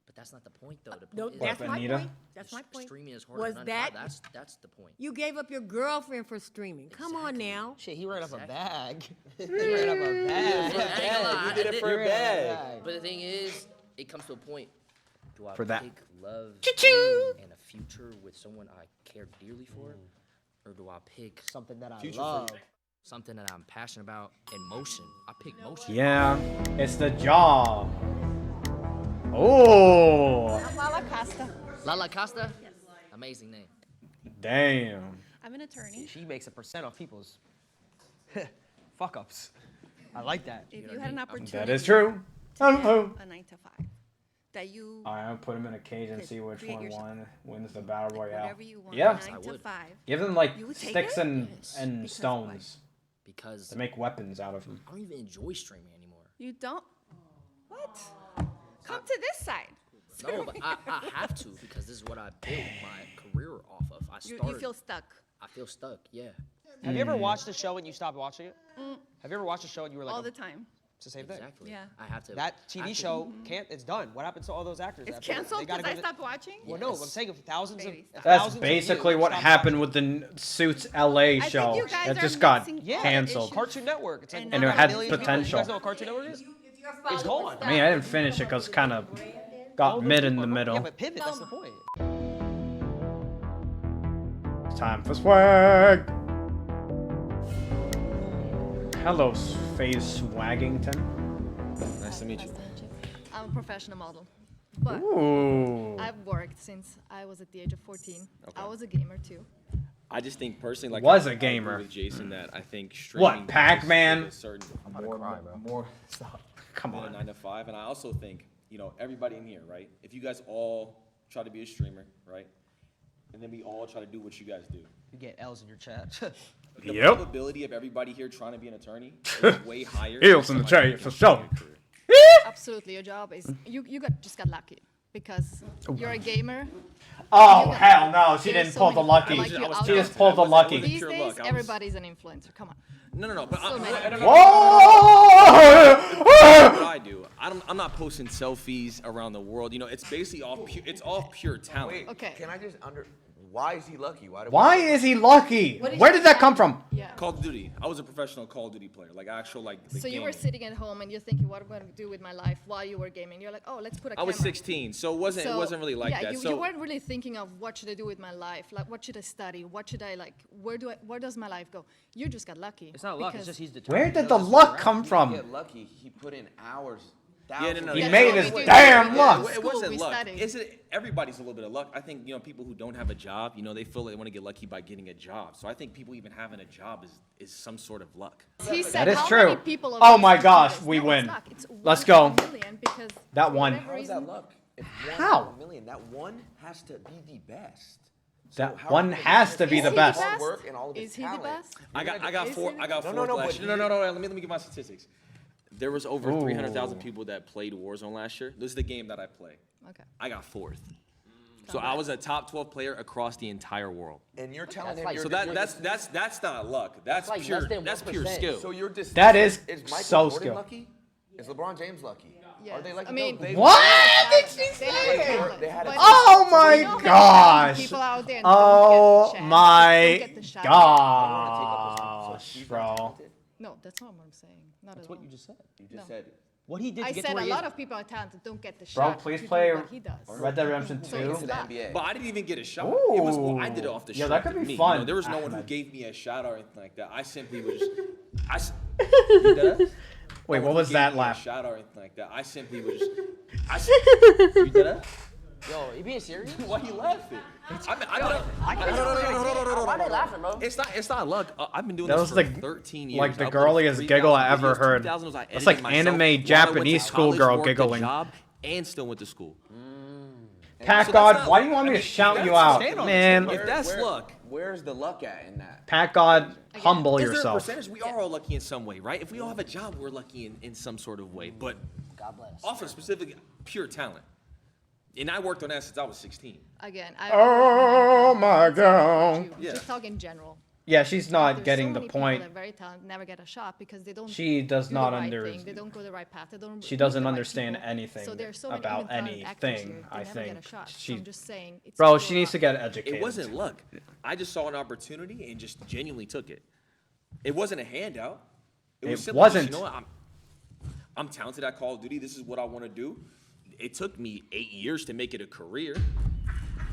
Speaker 7: But that's not the point, though. The point
Speaker 18: No,
Speaker 7: is
Speaker 18: that's my
Speaker 1: Anita?
Speaker 18: point. That's my point.
Speaker 7: Streaming is harder
Speaker 18: Was
Speaker 7: than
Speaker 18: that
Speaker 7: that's the point.
Speaker 18: you gave up your girlfriend for streaming? Come on now.
Speaker 9: Shit, he ran up a bag.
Speaker 7: He
Speaker 9: ran up a bag.
Speaker 7: He
Speaker 9: did it for a bag.
Speaker 7: But the thing is, it comes to a point. Do I
Speaker 1: For that.
Speaker 7: pick love and a future with someone I care dearly for, or do I pick
Speaker 9: something that I
Speaker 7: future
Speaker 9: love,
Speaker 7: something that I'm passionate about, and motion? I pick motion.
Speaker 1: Yeah, it's the job. Oh,
Speaker 19: Lala Costa.
Speaker 7: Lala Costa? Amazing name.
Speaker 1: damn.
Speaker 19: I'm an attorney.
Speaker 9: She makes a percent off people's fuck ups. I like that.
Speaker 19: If you had an opportunity,
Speaker 1: That is true.
Speaker 19: to
Speaker 1: Oh,
Speaker 19: get
Speaker 1: oh.
Speaker 19: a 9 to 5, that you
Speaker 1: I'll put him in a cage and
Speaker 19: could
Speaker 1: see which
Speaker 19: create
Speaker 1: one
Speaker 19: yourself.
Speaker 1: wins the battle royale.
Speaker 19: whatever you want,
Speaker 1: Yeah,
Speaker 19: 9 to 5,
Speaker 1: give them like
Speaker 19: you would take
Speaker 1: sticks
Speaker 19: it?
Speaker 1: and
Speaker 19: Yes.
Speaker 1: and
Speaker 19: Because
Speaker 1: stones
Speaker 7: Because
Speaker 1: to make weapons out of them.
Speaker 7: I don't even enjoy streaming anymore.
Speaker 19: You don't? What? Come to this side.
Speaker 7: No, but I have to because this is what I built my career off of. I started.
Speaker 19: You feel stuck.
Speaker 7: I feel stuck. Yeah.
Speaker 9: Have you ever watched a show and you stopped watching it?
Speaker 19: Mm.
Speaker 9: Have you ever watched a show and you were like,
Speaker 19: All
Speaker 9: oh,
Speaker 19: the time.
Speaker 9: it's the same thing.
Speaker 7: Exactly.
Speaker 19: Yeah.
Speaker 7: I have to.
Speaker 9: That
Speaker 7: I have
Speaker 9: TV
Speaker 7: to-
Speaker 9: show can't. It's done. What happens to all those actors?
Speaker 19: It's
Speaker 9: after that?
Speaker 19: canceled
Speaker 9: They gotta
Speaker 19: because I
Speaker 9: go to-
Speaker 19: stopped watching?
Speaker 9: Well, no, I'm saying if thousands of
Speaker 1: That's
Speaker 9: thousands of
Speaker 1: basically
Speaker 9: viewers
Speaker 1: what
Speaker 9: stopped
Speaker 1: happened with the Suits LA
Speaker 19: think
Speaker 1: show.
Speaker 19: you guys
Speaker 1: It
Speaker 19: are
Speaker 1: just got
Speaker 19: mixing
Speaker 9: Yeah,
Speaker 1: canceled.
Speaker 9: Cartoon Network. It's like
Speaker 19: And
Speaker 1: And it
Speaker 9: got a
Speaker 1: had
Speaker 9: million viewers.
Speaker 1: potential.
Speaker 9: You guys know what Cartoon Network is? It's gone.
Speaker 1: I mean, I didn't finish it because kind of got mid in the middle.
Speaker 9: Yeah, but pivot. That's the point.
Speaker 1: It's time for swag. Hello, Faye Swaggington.
Speaker 14: Nice to meet you.
Speaker 19: I'm a professional model. But
Speaker 1: Ooh.
Speaker 19: I've worked since I was at the age of 14. I was a gamer too.
Speaker 14: I just think personally, like
Speaker 1: Was
Speaker 14: I
Speaker 1: a
Speaker 14: agree
Speaker 1: gamer.
Speaker 14: with Jason, that I think streaming
Speaker 1: What, Pac-Man?
Speaker 14: is a certain
Speaker 1: Come
Speaker 14: than a
Speaker 1: on.
Speaker 14: 9 to 5, and I also think, you know, everybody in here, right? If you guys all try to be a streamer, right, and then we all try to do what you guys do,
Speaker 9: You get L's in your chat.
Speaker 14: the
Speaker 1: Yep.
Speaker 14: probability of everybody here trying to be an attorney is way higher.
Speaker 1: Heels
Speaker 14: than
Speaker 1: in the
Speaker 14: somebody
Speaker 1: chat,
Speaker 14: who
Speaker 1: for
Speaker 14: can
Speaker 1: sure.
Speaker 14: be a career.
Speaker 19: Absolutely, your job is you just got lucky because you're a gamer.
Speaker 1: Oh, hell no. She
Speaker 19: There's
Speaker 1: didn't
Speaker 19: so
Speaker 1: pull the
Speaker 19: many
Speaker 1: lucky.
Speaker 19: people like you out
Speaker 1: She
Speaker 19: there.
Speaker 1: just pulled the lucky.
Speaker 19: These
Speaker 14: pure
Speaker 19: days,
Speaker 14: luck. I was-
Speaker 19: everybody's an influencer. Come on.
Speaker 14: No, but
Speaker 19: So many.
Speaker 1: Whoa!
Speaker 14: what I do, I'm not posting selfies around the world. You know, it's basically all pure talent.
Speaker 16: Wait,
Speaker 19: Okay.
Speaker 16: can I just why is he lucky?
Speaker 1: Why is he lucky? Where did that come from?
Speaker 19: Yeah.
Speaker 14: Call of Duty. I was a professional Call of Duty player, like actual like. The
Speaker 19: So you were
Speaker 14: gaming.
Speaker 19: sitting at home and you're thinking, what am I going to do with my life while you were gaming? You're like, oh, let's put a
Speaker 14: I
Speaker 19: camera.
Speaker 14: was 16, so it wasn't really like
Speaker 19: yeah,
Speaker 14: that.
Speaker 19: You,
Speaker 14: so
Speaker 19: you weren't really thinking of what should I do with my life? Like, what should I study? What should I like? Where does my life go? You just got lucky.
Speaker 9: It's not luck. It's
Speaker 19: because-
Speaker 9: just he's determined.
Speaker 1: Where did the luck come
Speaker 16: He
Speaker 1: from?
Speaker 16: get lucky. He put in hours.
Speaker 14: yeah, no,
Speaker 1: He
Speaker 14: yeah,
Speaker 1: made
Speaker 14: no,
Speaker 1: his
Speaker 14: it-
Speaker 1: damn
Speaker 14: it-
Speaker 1: luck.
Speaker 14: It
Speaker 19: School,
Speaker 14: wasn't
Speaker 19: we
Speaker 14: luck.
Speaker 19: studied.
Speaker 14: Everybody's a little bit of luck. I think, you know, people who don't have a job, you know, they feel they want to get lucky by getting a job. So I think people even having a job is some sort of luck.
Speaker 19: He said,
Speaker 1: That is
Speaker 19: how
Speaker 1: true.
Speaker 19: many people of
Speaker 1: Oh
Speaker 19: us
Speaker 1: my
Speaker 19: do
Speaker 1: gosh,
Speaker 19: this?
Speaker 1: we
Speaker 19: No,
Speaker 1: win.
Speaker 19: It's luck. It's
Speaker 1: Let's
Speaker 19: one
Speaker 1: go.
Speaker 19: in a million because
Speaker 1: That
Speaker 19: for
Speaker 1: one.
Speaker 19: whatever
Speaker 16: How's
Speaker 19: reason-
Speaker 16: that luck? If one
Speaker 1: How?
Speaker 16: out of a million, that one has to be the best.
Speaker 1: That
Speaker 16: how
Speaker 1: one
Speaker 16: are you
Speaker 1: has
Speaker 16: gonna
Speaker 1: to be
Speaker 16: get
Speaker 1: the
Speaker 19: Is he
Speaker 1: best.
Speaker 16: hard work and all of his
Speaker 19: Is he the
Speaker 16: talent?
Speaker 19: best?
Speaker 14: I got
Speaker 19: Is
Speaker 14: four.
Speaker 19: he?
Speaker 14: I got
Speaker 16: No,
Speaker 14: fourth
Speaker 16: no,
Speaker 14: last
Speaker 16: but
Speaker 14: year. No. Let me give my statistics. There was over
Speaker 1: Ooh.
Speaker 14: 300,000 people that played Warzone last year. This is the game that I play.
Speaker 19: Okay.
Speaker 14: I got fourth. So I was a top 12 player across the entire world.
Speaker 16: And you're telling
Speaker 9: That's
Speaker 16: him
Speaker 9: like-
Speaker 16: you're
Speaker 14: So that's not luck. That's
Speaker 9: like
Speaker 14: pure
Speaker 9: less than
Speaker 14: that's pure
Speaker 9: 1%.
Speaker 14: skill.
Speaker 16: So you're just
Speaker 1: That is
Speaker 16: Michael
Speaker 1: so
Speaker 16: Jordan
Speaker 1: skill.
Speaker 16: lucky? Is LeBron James lucky?
Speaker 19: Yes.
Speaker 16: Are they lucky?
Speaker 19: I mean,
Speaker 16: No, they-
Speaker 1: What did she
Speaker 19: They have
Speaker 1: say?
Speaker 19: talent,
Speaker 16: They had a-
Speaker 19: but
Speaker 1: Oh
Speaker 19: we
Speaker 1: my
Speaker 19: know how many
Speaker 1: gosh.
Speaker 19: people out there
Speaker 1: Oh
Speaker 19: don't get the chance,
Speaker 1: my
Speaker 19: don't get the shot.
Speaker 1: gosh, bro.
Speaker 19: No, that's not what I'm saying. Not
Speaker 9: That's
Speaker 19: at
Speaker 9: what
Speaker 19: all.
Speaker 9: you just said.
Speaker 16: You just
Speaker 19: No.
Speaker 16: said
Speaker 9: What he did to
Speaker 19: I
Speaker 9: get to
Speaker 19: said
Speaker 9: where
Speaker 19: a
Speaker 9: he
Speaker 19: lot
Speaker 9: is.
Speaker 19: of people are talented don't get the
Speaker 1: Bro,
Speaker 19: shot.
Speaker 1: please
Speaker 19: to do
Speaker 1: play
Speaker 19: what he does.
Speaker 1: Red Dead Redemption
Speaker 19: So
Speaker 1: 2.
Speaker 19: it's
Speaker 16: to the
Speaker 19: luck.
Speaker 16: NBA.
Speaker 14: But I didn't even get a shot. It was I did it off the
Speaker 1: Yeah,
Speaker 14: shot.
Speaker 1: that could be
Speaker 14: with me. You
Speaker 1: fun,
Speaker 14: know, there was no one who
Speaker 1: Ahmed.
Speaker 14: gave me a shot or anything like that. I simply was just. You dead ass?
Speaker 1: Wait,
Speaker 14: No
Speaker 1: what
Speaker 14: one
Speaker 1: was
Speaker 14: gave
Speaker 1: that
Speaker 14: me a
Speaker 1: laugh?
Speaker 14: shot or anything like that. I simply was just. You dead ass?
Speaker 9: Yo, you being serious?
Speaker 14: Why you laughing?
Speaker 9: Why they laughing, bro?
Speaker 14: It's not luck. I've been doing
Speaker 1: That
Speaker 14: this
Speaker 1: was
Speaker 14: for
Speaker 1: the
Speaker 14: 13 years.
Speaker 1: like the
Speaker 14: I uploaded
Speaker 1: girliest giggle I
Speaker 14: 3,000
Speaker 1: ever
Speaker 14: videos.
Speaker 1: heard.
Speaker 14: 2,000 was I
Speaker 1: It's like
Speaker 14: edited myself
Speaker 1: anime
Speaker 14: while I went to
Speaker 1: Japanese
Speaker 14: college,
Speaker 1: schoolgirl
Speaker 14: worked a
Speaker 1: giggling.
Speaker 14: job, and still went to school.
Speaker 1: Pat
Speaker 14: So
Speaker 1: God,
Speaker 14: that's not-
Speaker 1: why do you want me to shout you out, man?
Speaker 14: If that's luck.
Speaker 16: Where's the luck at in that?
Speaker 1: Pat God, humble
Speaker 14: Is there a
Speaker 1: yourself.
Speaker 14: percentage? We are all lucky in some way, right? If we all have a job, we're lucky in some sort of way. But
Speaker 9: God bless.
Speaker 14: off of specific pure talent. And I worked on that since I was 16.
Speaker 19: Again, I.
Speaker 1: Oh my God.
Speaker 14: Yeah.
Speaker 19: Just talk in general.
Speaker 1: Yeah, she's not
Speaker 19: There's
Speaker 1: getting
Speaker 19: so
Speaker 1: the
Speaker 19: many people
Speaker 1: point.
Speaker 19: that are very talented never get a shot because they don't.
Speaker 1: She does
Speaker 19: do
Speaker 1: not
Speaker 19: the right
Speaker 1: under-
Speaker 19: thing. They don't go the right path. They don't.
Speaker 1: She
Speaker 19: meet
Speaker 1: doesn't
Speaker 19: the right
Speaker 1: understand
Speaker 19: people.
Speaker 1: anything
Speaker 19: So there's so many
Speaker 1: about
Speaker 19: even talented actors
Speaker 1: anything,
Speaker 19: here, they
Speaker 1: I
Speaker 19: never
Speaker 1: think.
Speaker 19: Get a shot. So
Speaker 1: She-
Speaker 19: I'm just saying. It's
Speaker 1: Bro,
Speaker 19: pure
Speaker 1: she needs to
Speaker 19: luck.
Speaker 1: get educated.
Speaker 14: It wasn't luck. I just saw an opportunity and just genuinely took it. It wasn't a handout.
Speaker 1: It
Speaker 14: was simply
Speaker 1: wasn't.
Speaker 14: Just, you know what? I'm talented at Call of Duty. This is what I want to do. It took me 8 years to make it a career.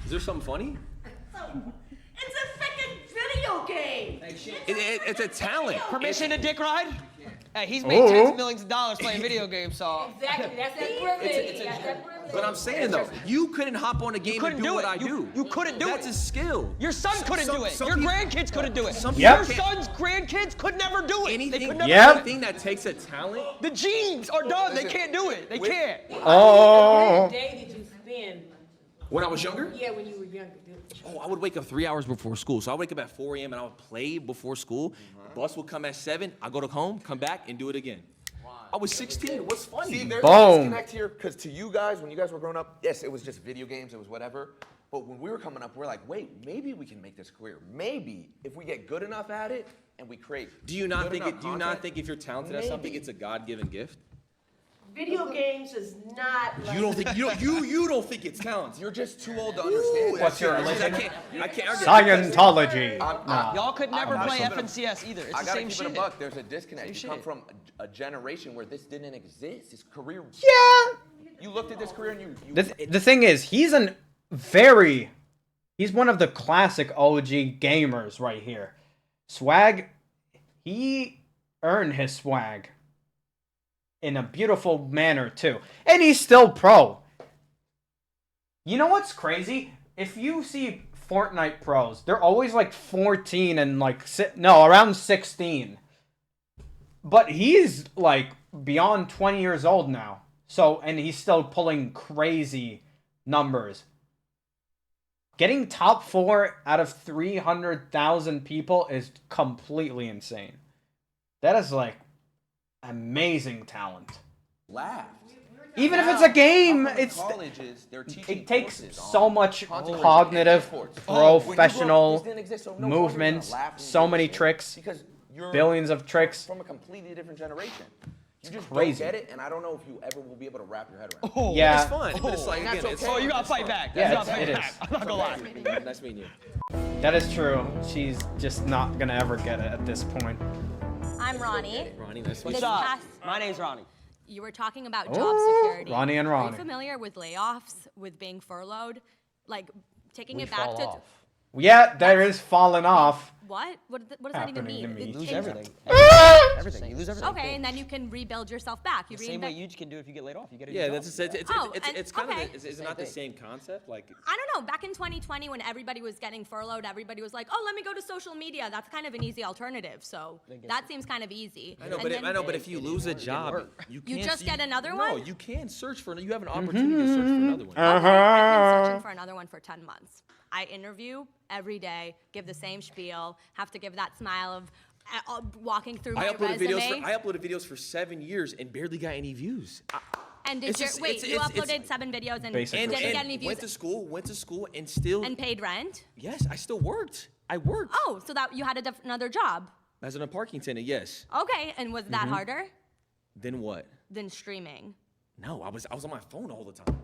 Speaker 14: Is there something funny?
Speaker 5: It's a freaking video game.
Speaker 14: It's a talent.
Speaker 9: Permission to dick ride? Hey, he's made
Speaker 1: Oh.
Speaker 9: tens of millions of dollars playing video games, so.
Speaker 4: Exactly, that's that privilege. That's that privilege.
Speaker 14: But I'm saying though, you couldn't hop on a game and
Speaker 9: couldn't
Speaker 14: do
Speaker 9: do
Speaker 14: what
Speaker 9: it.
Speaker 14: I do.
Speaker 9: You couldn't do
Speaker 14: That's
Speaker 9: it.
Speaker 14: a skill.
Speaker 9: Your son couldn't do it. Your grandkids couldn't do it.
Speaker 14: Some
Speaker 1: Yep.
Speaker 9: Your
Speaker 14: people can't-
Speaker 9: son's grandkids could never do it. They
Speaker 14: Anything,
Speaker 9: could never
Speaker 1: Yep.
Speaker 9: do it.
Speaker 14: anything that takes a talent.
Speaker 9: The genes are done. They can't do it. They can't.
Speaker 1: Oh.
Speaker 11: Day did you spend?
Speaker 14: When I was younger,
Speaker 11: Yeah, when you were younger.
Speaker 14: oh, I would wake up 3 hours before school. So I would wake up at 4 a.m. and I would play before school. Bus would come at 7. I go to home, come back, and do it again. I was 16. What's funny?
Speaker 16: See, there's
Speaker 1: Boom.
Speaker 16: a disconnect here, because to you guys, when you guys were growing up, yes, it was just video games, it was whatever. But when we were coming up, we're like, wait, maybe we can make this career. Maybe if we get good enough at it and we create.
Speaker 14: Do you not
Speaker 16: good
Speaker 14: think?
Speaker 16: enough
Speaker 14: Do you not
Speaker 16: content,
Speaker 14: think if you're talented at something,
Speaker 16: maybe.
Speaker 14: it's a God-given gift?
Speaker 5: Video games is not.
Speaker 14: You don't think you don't think it's talent?
Speaker 16: You're just too old to understand.
Speaker 1: What's your
Speaker 14: I
Speaker 1: religion?
Speaker 14: can't argue.
Speaker 1: Scientology.
Speaker 9: Y'all could never
Speaker 16: I'm
Speaker 9: play
Speaker 16: not
Speaker 9: FNCS either. It's
Speaker 16: I
Speaker 9: the
Speaker 16: gotta
Speaker 9: same
Speaker 16: keep
Speaker 9: shit.
Speaker 16: it a buck. There's a disconnect.
Speaker 9: Same
Speaker 16: You come
Speaker 9: shit.
Speaker 16: from a generation where this didn't exist. This career.
Speaker 1: Yeah.
Speaker 16: You looked at this career and you.
Speaker 1: The thing is, he's one of the classic OG gamers right here. Swag, he earned his swag in a beautiful manner too. And he's still pro. You know what's crazy? If you see Fortnite pros, they're always like 14 and like around 16. But he's like beyond 20 years old now. So, and he's still pulling crazy numbers. Getting top 4 out of 300,000 people is completely insane. That is like amazing talent.
Speaker 16: Laughed.
Speaker 1: Even if it's a game,
Speaker 16: colleges, they're teaching
Speaker 1: it takes
Speaker 16: courses
Speaker 1: so
Speaker 16: on
Speaker 1: much
Speaker 16: content
Speaker 1: cognitive,
Speaker 16: creation. When you grow up,
Speaker 1: professional
Speaker 16: this didn't exist, so no wonder you're gonna
Speaker 1: movements,
Speaker 16: laugh and
Speaker 1: so
Speaker 16: do
Speaker 1: many
Speaker 16: shit,
Speaker 1: tricks,
Speaker 16: because you're
Speaker 1: billions of tricks.
Speaker 16: from a completely different generation. You just
Speaker 1: crazy.
Speaker 16: don't get it, and I don't know if you ever will be able to wrap your head around.
Speaker 9: Oh,
Speaker 1: Yeah.
Speaker 14: It's fun, but it's like
Speaker 16: And
Speaker 14: again,
Speaker 16: that's
Speaker 14: it's
Speaker 16: okay.
Speaker 9: Oh, you gotta
Speaker 14: it's
Speaker 9: fight
Speaker 14: fun.
Speaker 9: back.
Speaker 1: Yeah,
Speaker 9: You gotta
Speaker 1: it
Speaker 9: fight
Speaker 1: is.
Speaker 9: back. I'm not gonna lie.
Speaker 14: Nice meeting you.
Speaker 1: That is true. She's just not gonna ever get it at this point.
Speaker 20: I'm Ronnie.
Speaker 14: Ronnie, nice to meet
Speaker 9: What's
Speaker 20: This
Speaker 14: you.
Speaker 9: up?
Speaker 20: past-
Speaker 9: My name's Ronnie.
Speaker 20: You were talking about
Speaker 1: Oh,
Speaker 20: job security.
Speaker 1: Ronnie and
Speaker 20: Are
Speaker 1: Ronnie.
Speaker 20: you familiar with layoffs, with being furloughed? Like taking
Speaker 1: We
Speaker 20: it back
Speaker 1: fall
Speaker 20: to
Speaker 1: off. Yeah, there is falling off.
Speaker 20: what? What does that even
Speaker 1: Happening to
Speaker 20: mean?
Speaker 1: me.
Speaker 9: You lose
Speaker 20: It-
Speaker 9: everything. Everything. You lose everything.
Speaker 20: Okay, and then you can rebuild yourself back. You
Speaker 9: The same way
Speaker 20: reinvent.
Speaker 9: you can do if you get laid off. You get a
Speaker 14: Yeah,
Speaker 9: new
Speaker 14: that's
Speaker 9: job.
Speaker 14: it's kind
Speaker 20: okay.
Speaker 14: of is it not the same concept? Like
Speaker 20: I don't know. Back in 2020, when everybody was getting furloughed, everybody was like, "Oh, let me go to social media. That's kind of an easy alternative." So that seems kind of easy.
Speaker 14: I know,
Speaker 20: And
Speaker 14: but
Speaker 20: then-
Speaker 14: I know, but if you lose a job, you
Speaker 20: You
Speaker 14: can't.
Speaker 20: just get another
Speaker 14: no,
Speaker 20: one?
Speaker 14: you can search for. You have an opportunity to search for another one.
Speaker 20: Okay, I've been searching for another one for 10 months. I interview every day, give the same spiel, have to give that smile of walking through my resume.
Speaker 14: I uploaded videos for 7 years and barely got any views.
Speaker 20: And did
Speaker 14: It's
Speaker 20: you
Speaker 14: just-
Speaker 20: wait?
Speaker 14: it's-
Speaker 20: You
Speaker 14: it's-
Speaker 20: uploaded 7 videos and
Speaker 1: Basically.
Speaker 20: didn't get any views
Speaker 14: went to school, and still.
Speaker 20: and paid rent.
Speaker 14: Yes, I still worked. I worked
Speaker 20: Oh, so that you had another job.
Speaker 14: as a parking attendant. Yes.
Speaker 20: Okay, and was that
Speaker 14: Mhm.
Speaker 20: harder
Speaker 14: Then what?
Speaker 20: than streaming?
Speaker 14: No, I was on my phone all the time.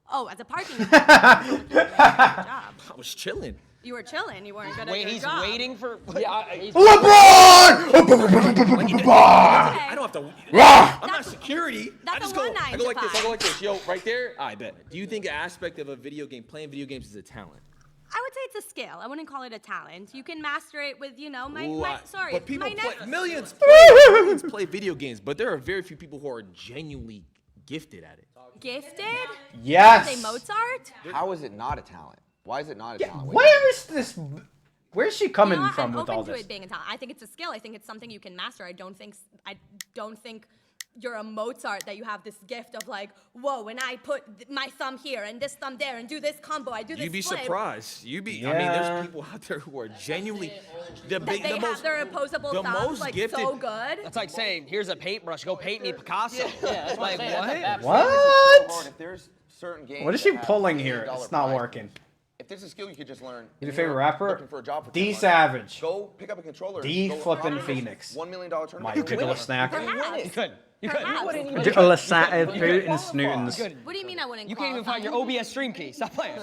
Speaker 20: Oh, as a parking attendant, job.
Speaker 14: I was chilling.
Speaker 20: You were chilling. You weren't good at
Speaker 9: Wait,
Speaker 20: your
Speaker 9: he's
Speaker 20: job.
Speaker 9: waiting for.
Speaker 14: I don't have to. I'm not security. I just go. I go like this. I go like this. Yo, right there. I bet. Do you think an aspect of a video game, playing video games, is a talent?
Speaker 20: I would say it's a skill. I wouldn't call it a talent. You can master it with,
Speaker 14: Ooh,
Speaker 20: sorry,
Speaker 14: but people
Speaker 20: my
Speaker 14: play,
Speaker 20: next.
Speaker 14: millions play video games, but there are very few people who are genuinely gifted at it.
Speaker 20: Gifted?
Speaker 1: Yes.
Speaker 20: Are they Mozart?
Speaker 16: How is it not a talent? Why is it not a talent?
Speaker 1: Where is this? Where's she coming
Speaker 20: I'm
Speaker 1: from with
Speaker 20: open
Speaker 1: all
Speaker 20: to
Speaker 1: this?
Speaker 20: it being a talent. I think it's a skill. I think it's something you can master. I don't think you're a Mozart that you have this gift of like, whoa, when I put my thumb here and this thumb there and do this combo, I do this.
Speaker 14: You'd be
Speaker 20: flip.
Speaker 14: surprised. I mean,
Speaker 1: Yeah.
Speaker 14: there's people out there who are genuinely
Speaker 20: They have their opposable
Speaker 14: the
Speaker 20: thumbs
Speaker 14: most
Speaker 20: like
Speaker 14: gifted-
Speaker 20: so good.
Speaker 7: That's like saying, here's a paintbrush, go paint me Picasso.
Speaker 9: Yeah, that's
Speaker 7: like, what?
Speaker 1: What?
Speaker 16: If there's certain games
Speaker 1: What is she
Speaker 16: that have
Speaker 1: pulling
Speaker 16: $1
Speaker 1: here?
Speaker 16: million
Speaker 1: It's not
Speaker 16: prizes,
Speaker 1: working.
Speaker 16: If there's a skill you could just learn.
Speaker 1: Your
Speaker 16: and
Speaker 1: favorite
Speaker 16: you're
Speaker 1: rapper?
Speaker 16: looking for a job for
Speaker 1: D
Speaker 16: 10 months,
Speaker 1: Savage.
Speaker 16: Go pick up a controller.
Speaker 1: D
Speaker 16: go
Speaker 1: flippin'
Speaker 16: practice
Speaker 1: Phoenix.
Speaker 16: $1 million tournament.
Speaker 1: My
Speaker 16: You can
Speaker 1: pickle
Speaker 16: win it.
Speaker 1: snack.
Speaker 16: You can win
Speaker 20: Perhaps.
Speaker 16: it.
Speaker 7: You could. You
Speaker 20: Perhaps.
Speaker 7: wouldn't even
Speaker 1: Newtons.
Speaker 20: What do you mean I wouldn't
Speaker 7: You can't even find your OBS stream key. Stop playing.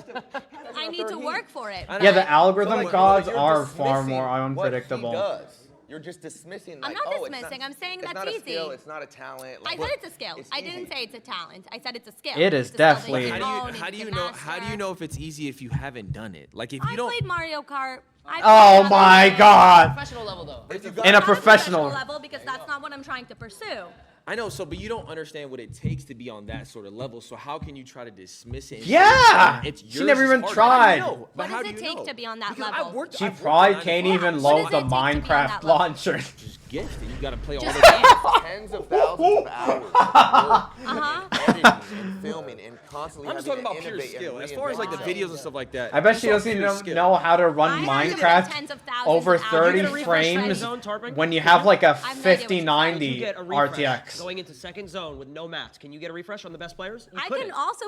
Speaker 20: I need to work for it.
Speaker 1: Yeah, the algorithm
Speaker 16: like,
Speaker 1: gods
Speaker 16: you're
Speaker 1: are far
Speaker 16: dismissing
Speaker 1: more
Speaker 16: what he
Speaker 1: unpredictable.
Speaker 16: does. You're just dismissing. Like,
Speaker 20: I'm not
Speaker 16: oh,
Speaker 20: dismissing. I'm saying
Speaker 16: it's
Speaker 20: that's
Speaker 16: not a
Speaker 20: easy.
Speaker 16: skill. It's not a talent.
Speaker 20: I
Speaker 16: Like,
Speaker 20: said it's a skill.
Speaker 16: it's
Speaker 20: I didn't
Speaker 16: easy.
Speaker 20: say it's a talent. I said it's a skill.
Speaker 1: It is
Speaker 20: It's a skill that
Speaker 1: definitely-
Speaker 20: you can
Speaker 14: How
Speaker 20: hone
Speaker 14: do
Speaker 20: and
Speaker 14: you
Speaker 20: can
Speaker 14: know? How do you
Speaker 20: master.
Speaker 14: know if it's easy if you haven't done it? Like if you
Speaker 20: I
Speaker 14: don't.
Speaker 20: played Mario Kart. I
Speaker 1: Oh
Speaker 20: played
Speaker 1: my
Speaker 20: Mario Kart.
Speaker 1: God.
Speaker 9: Professional level though.
Speaker 1: In a
Speaker 20: Not
Speaker 1: professional.
Speaker 20: level because that's not what I'm trying to pursue.
Speaker 14: I know, but you don't understand what it takes to be on that sort of level. So how can you try to dismiss it? and say,
Speaker 1: Yeah!
Speaker 14: it's
Speaker 1: She
Speaker 14: yours
Speaker 1: never
Speaker 14: is
Speaker 1: even
Speaker 14: harder?
Speaker 1: tried.
Speaker 14: How do you know? But
Speaker 20: What
Speaker 14: how
Speaker 20: does
Speaker 14: do
Speaker 20: it
Speaker 14: you
Speaker 20: take
Speaker 14: know?
Speaker 20: to be on that
Speaker 14: Because
Speaker 20: level?
Speaker 14: I've worked.
Speaker 1: She
Speaker 14: I've worked
Speaker 1: probably
Speaker 14: 9 to
Speaker 1: can't
Speaker 14: 5.
Speaker 1: even
Speaker 20: What
Speaker 1: load
Speaker 20: does
Speaker 1: the
Speaker 20: it take to be on that
Speaker 1: Minecraft
Speaker 20: level?
Speaker 1: launcher.
Speaker 14: Just gifted. You got to play all
Speaker 20: Just
Speaker 14: the games.
Speaker 16: Tens of thousands of hours of editing and filming and constantly
Speaker 14: I'm just
Speaker 16: having
Speaker 14: talking
Speaker 16: to
Speaker 14: about pure
Speaker 16: innovate and
Speaker 14: skill. As far as like the
Speaker 16: reinvent
Speaker 14: videos and stuff like that.
Speaker 1: I bet
Speaker 14: it's
Speaker 1: she
Speaker 14: all
Speaker 1: doesn't
Speaker 14: pure
Speaker 1: even
Speaker 14: skill.
Speaker 1: know how to run
Speaker 20: I have to
Speaker 1: Minecraft
Speaker 20: tens of thousands
Speaker 1: over
Speaker 20: of hours.
Speaker 1: 30
Speaker 7: You get a refresh
Speaker 1: frames
Speaker 7: zone, Tarbring?
Speaker 1: when you have like a
Speaker 20: I have no idea what you're saying.
Speaker 1: 5090
Speaker 7: You get a refresh
Speaker 1: RTX.
Speaker 7: going into second zone with no mats. Can you get a refresh on the best players? You
Speaker 20: I
Speaker 7: couldn't.
Speaker 20: can also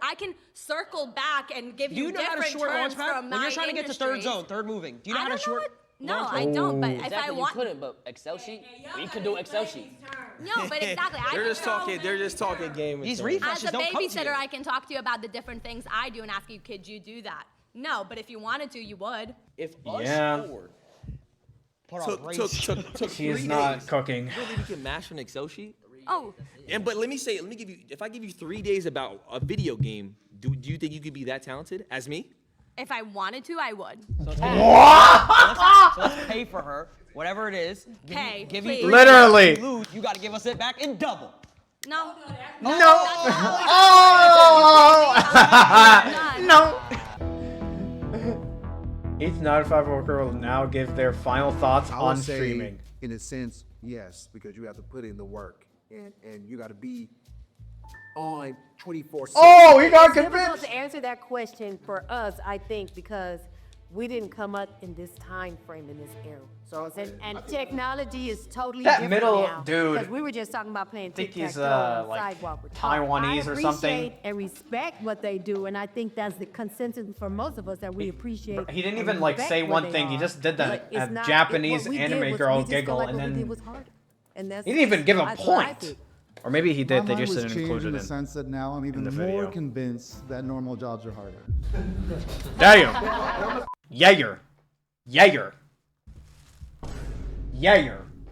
Speaker 20: I can circle back and give
Speaker 7: Do you know how to
Speaker 20: different
Speaker 7: short
Speaker 20: terms
Speaker 7: launch pad?
Speaker 20: from
Speaker 7: When you're
Speaker 20: my
Speaker 7: trying to get to third
Speaker 20: industries.
Speaker 7: zone, third moving. Do you know
Speaker 20: I
Speaker 7: how to
Speaker 20: don't know
Speaker 7: short?
Speaker 20: what- No,
Speaker 7: launch
Speaker 20: I
Speaker 7: pad?
Speaker 20: don't. But if I
Speaker 9: Exactly,
Speaker 20: want,
Speaker 9: you couldn't, but Excel sheet, we could do Excel sheet.
Speaker 20: no, but exactly. I
Speaker 14: They're
Speaker 20: can
Speaker 14: just talking. They're just talking game.
Speaker 7: These
Speaker 14: and
Speaker 7: refreshes
Speaker 20: As a
Speaker 7: don't come to
Speaker 20: babysitter,
Speaker 7: you.
Speaker 20: I can talk to you about the different things I do and ask you, could you do that? No, but if you wanted to, you would.
Speaker 14: If us
Speaker 1: Yeah.
Speaker 14: four
Speaker 7: Put on
Speaker 14: took
Speaker 7: brace.
Speaker 14: 3
Speaker 1: She's not
Speaker 14: days,
Speaker 1: cooking.
Speaker 14: you don't think we can master an Excel sheet?
Speaker 20: Oh,
Speaker 14: But let me give you. If I give you 3 days about a video game, do you think you could be that talented as me?
Speaker 20: if I wanted to, I would.
Speaker 7: So let's pay for her, whatever it is.
Speaker 20: Pay,
Speaker 7: Give
Speaker 20: please.
Speaker 7: you 3
Speaker 1: Literally.
Speaker 7: days. If you lose, you got to give us it back in double.
Speaker 20: No.
Speaker 1: No.
Speaker 20: Oh.
Speaker 1: No. Each 9-to-5 worker will now give their final thoughts
Speaker 6: I
Speaker 1: on
Speaker 6: would say,
Speaker 1: streaming.
Speaker 6: in a sense, yes, because you have to put in the work and you got to be on 24/7.
Speaker 1: Oh, he got
Speaker 18: It's difficult
Speaker 1: convinced.
Speaker 18: to answer that question for us, I think, because we didn't come up in this time frame in this era. So and technology is totally
Speaker 1: That
Speaker 18: different
Speaker 1: middle
Speaker 18: now.
Speaker 1: dude,
Speaker 18: Because we were just talking about playing
Speaker 1: I think he's,
Speaker 18: tic-tac-toe on the
Speaker 1: like,
Speaker 18: sidewalk with
Speaker 1: Taiwanese
Speaker 18: I
Speaker 1: or something.
Speaker 18: appreciate and respect what they do, and I think that's the consensus for most of us that we appreciate.
Speaker 1: He didn't
Speaker 18: and
Speaker 1: even like
Speaker 18: respect
Speaker 1: say
Speaker 18: where
Speaker 1: one
Speaker 18: they
Speaker 1: thing. He
Speaker 18: are.
Speaker 1: just did that
Speaker 18: But it's
Speaker 1: a
Speaker 18: not-
Speaker 1: Japanese
Speaker 18: what we did
Speaker 1: anime
Speaker 18: was
Speaker 1: girl
Speaker 18: we just felt
Speaker 1: giggle,
Speaker 18: like
Speaker 1: and
Speaker 18: what we did
Speaker 1: then
Speaker 18: was harder. And that's,
Speaker 1: he didn't even give a
Speaker 18: that's what I
Speaker 1: point.
Speaker 18: think.
Speaker 1: Or maybe he did.
Speaker 17: My
Speaker 1: They
Speaker 17: mind
Speaker 1: just
Speaker 17: was
Speaker 1: didn't
Speaker 17: changed
Speaker 1: include
Speaker 17: in
Speaker 1: it
Speaker 17: the
Speaker 1: in.
Speaker 17: sense that now I'm even
Speaker 1: the
Speaker 17: more
Speaker 1: video.
Speaker 17: convinced that normal jobs are harder.
Speaker 1: Damn. Yager. Yager. Yager.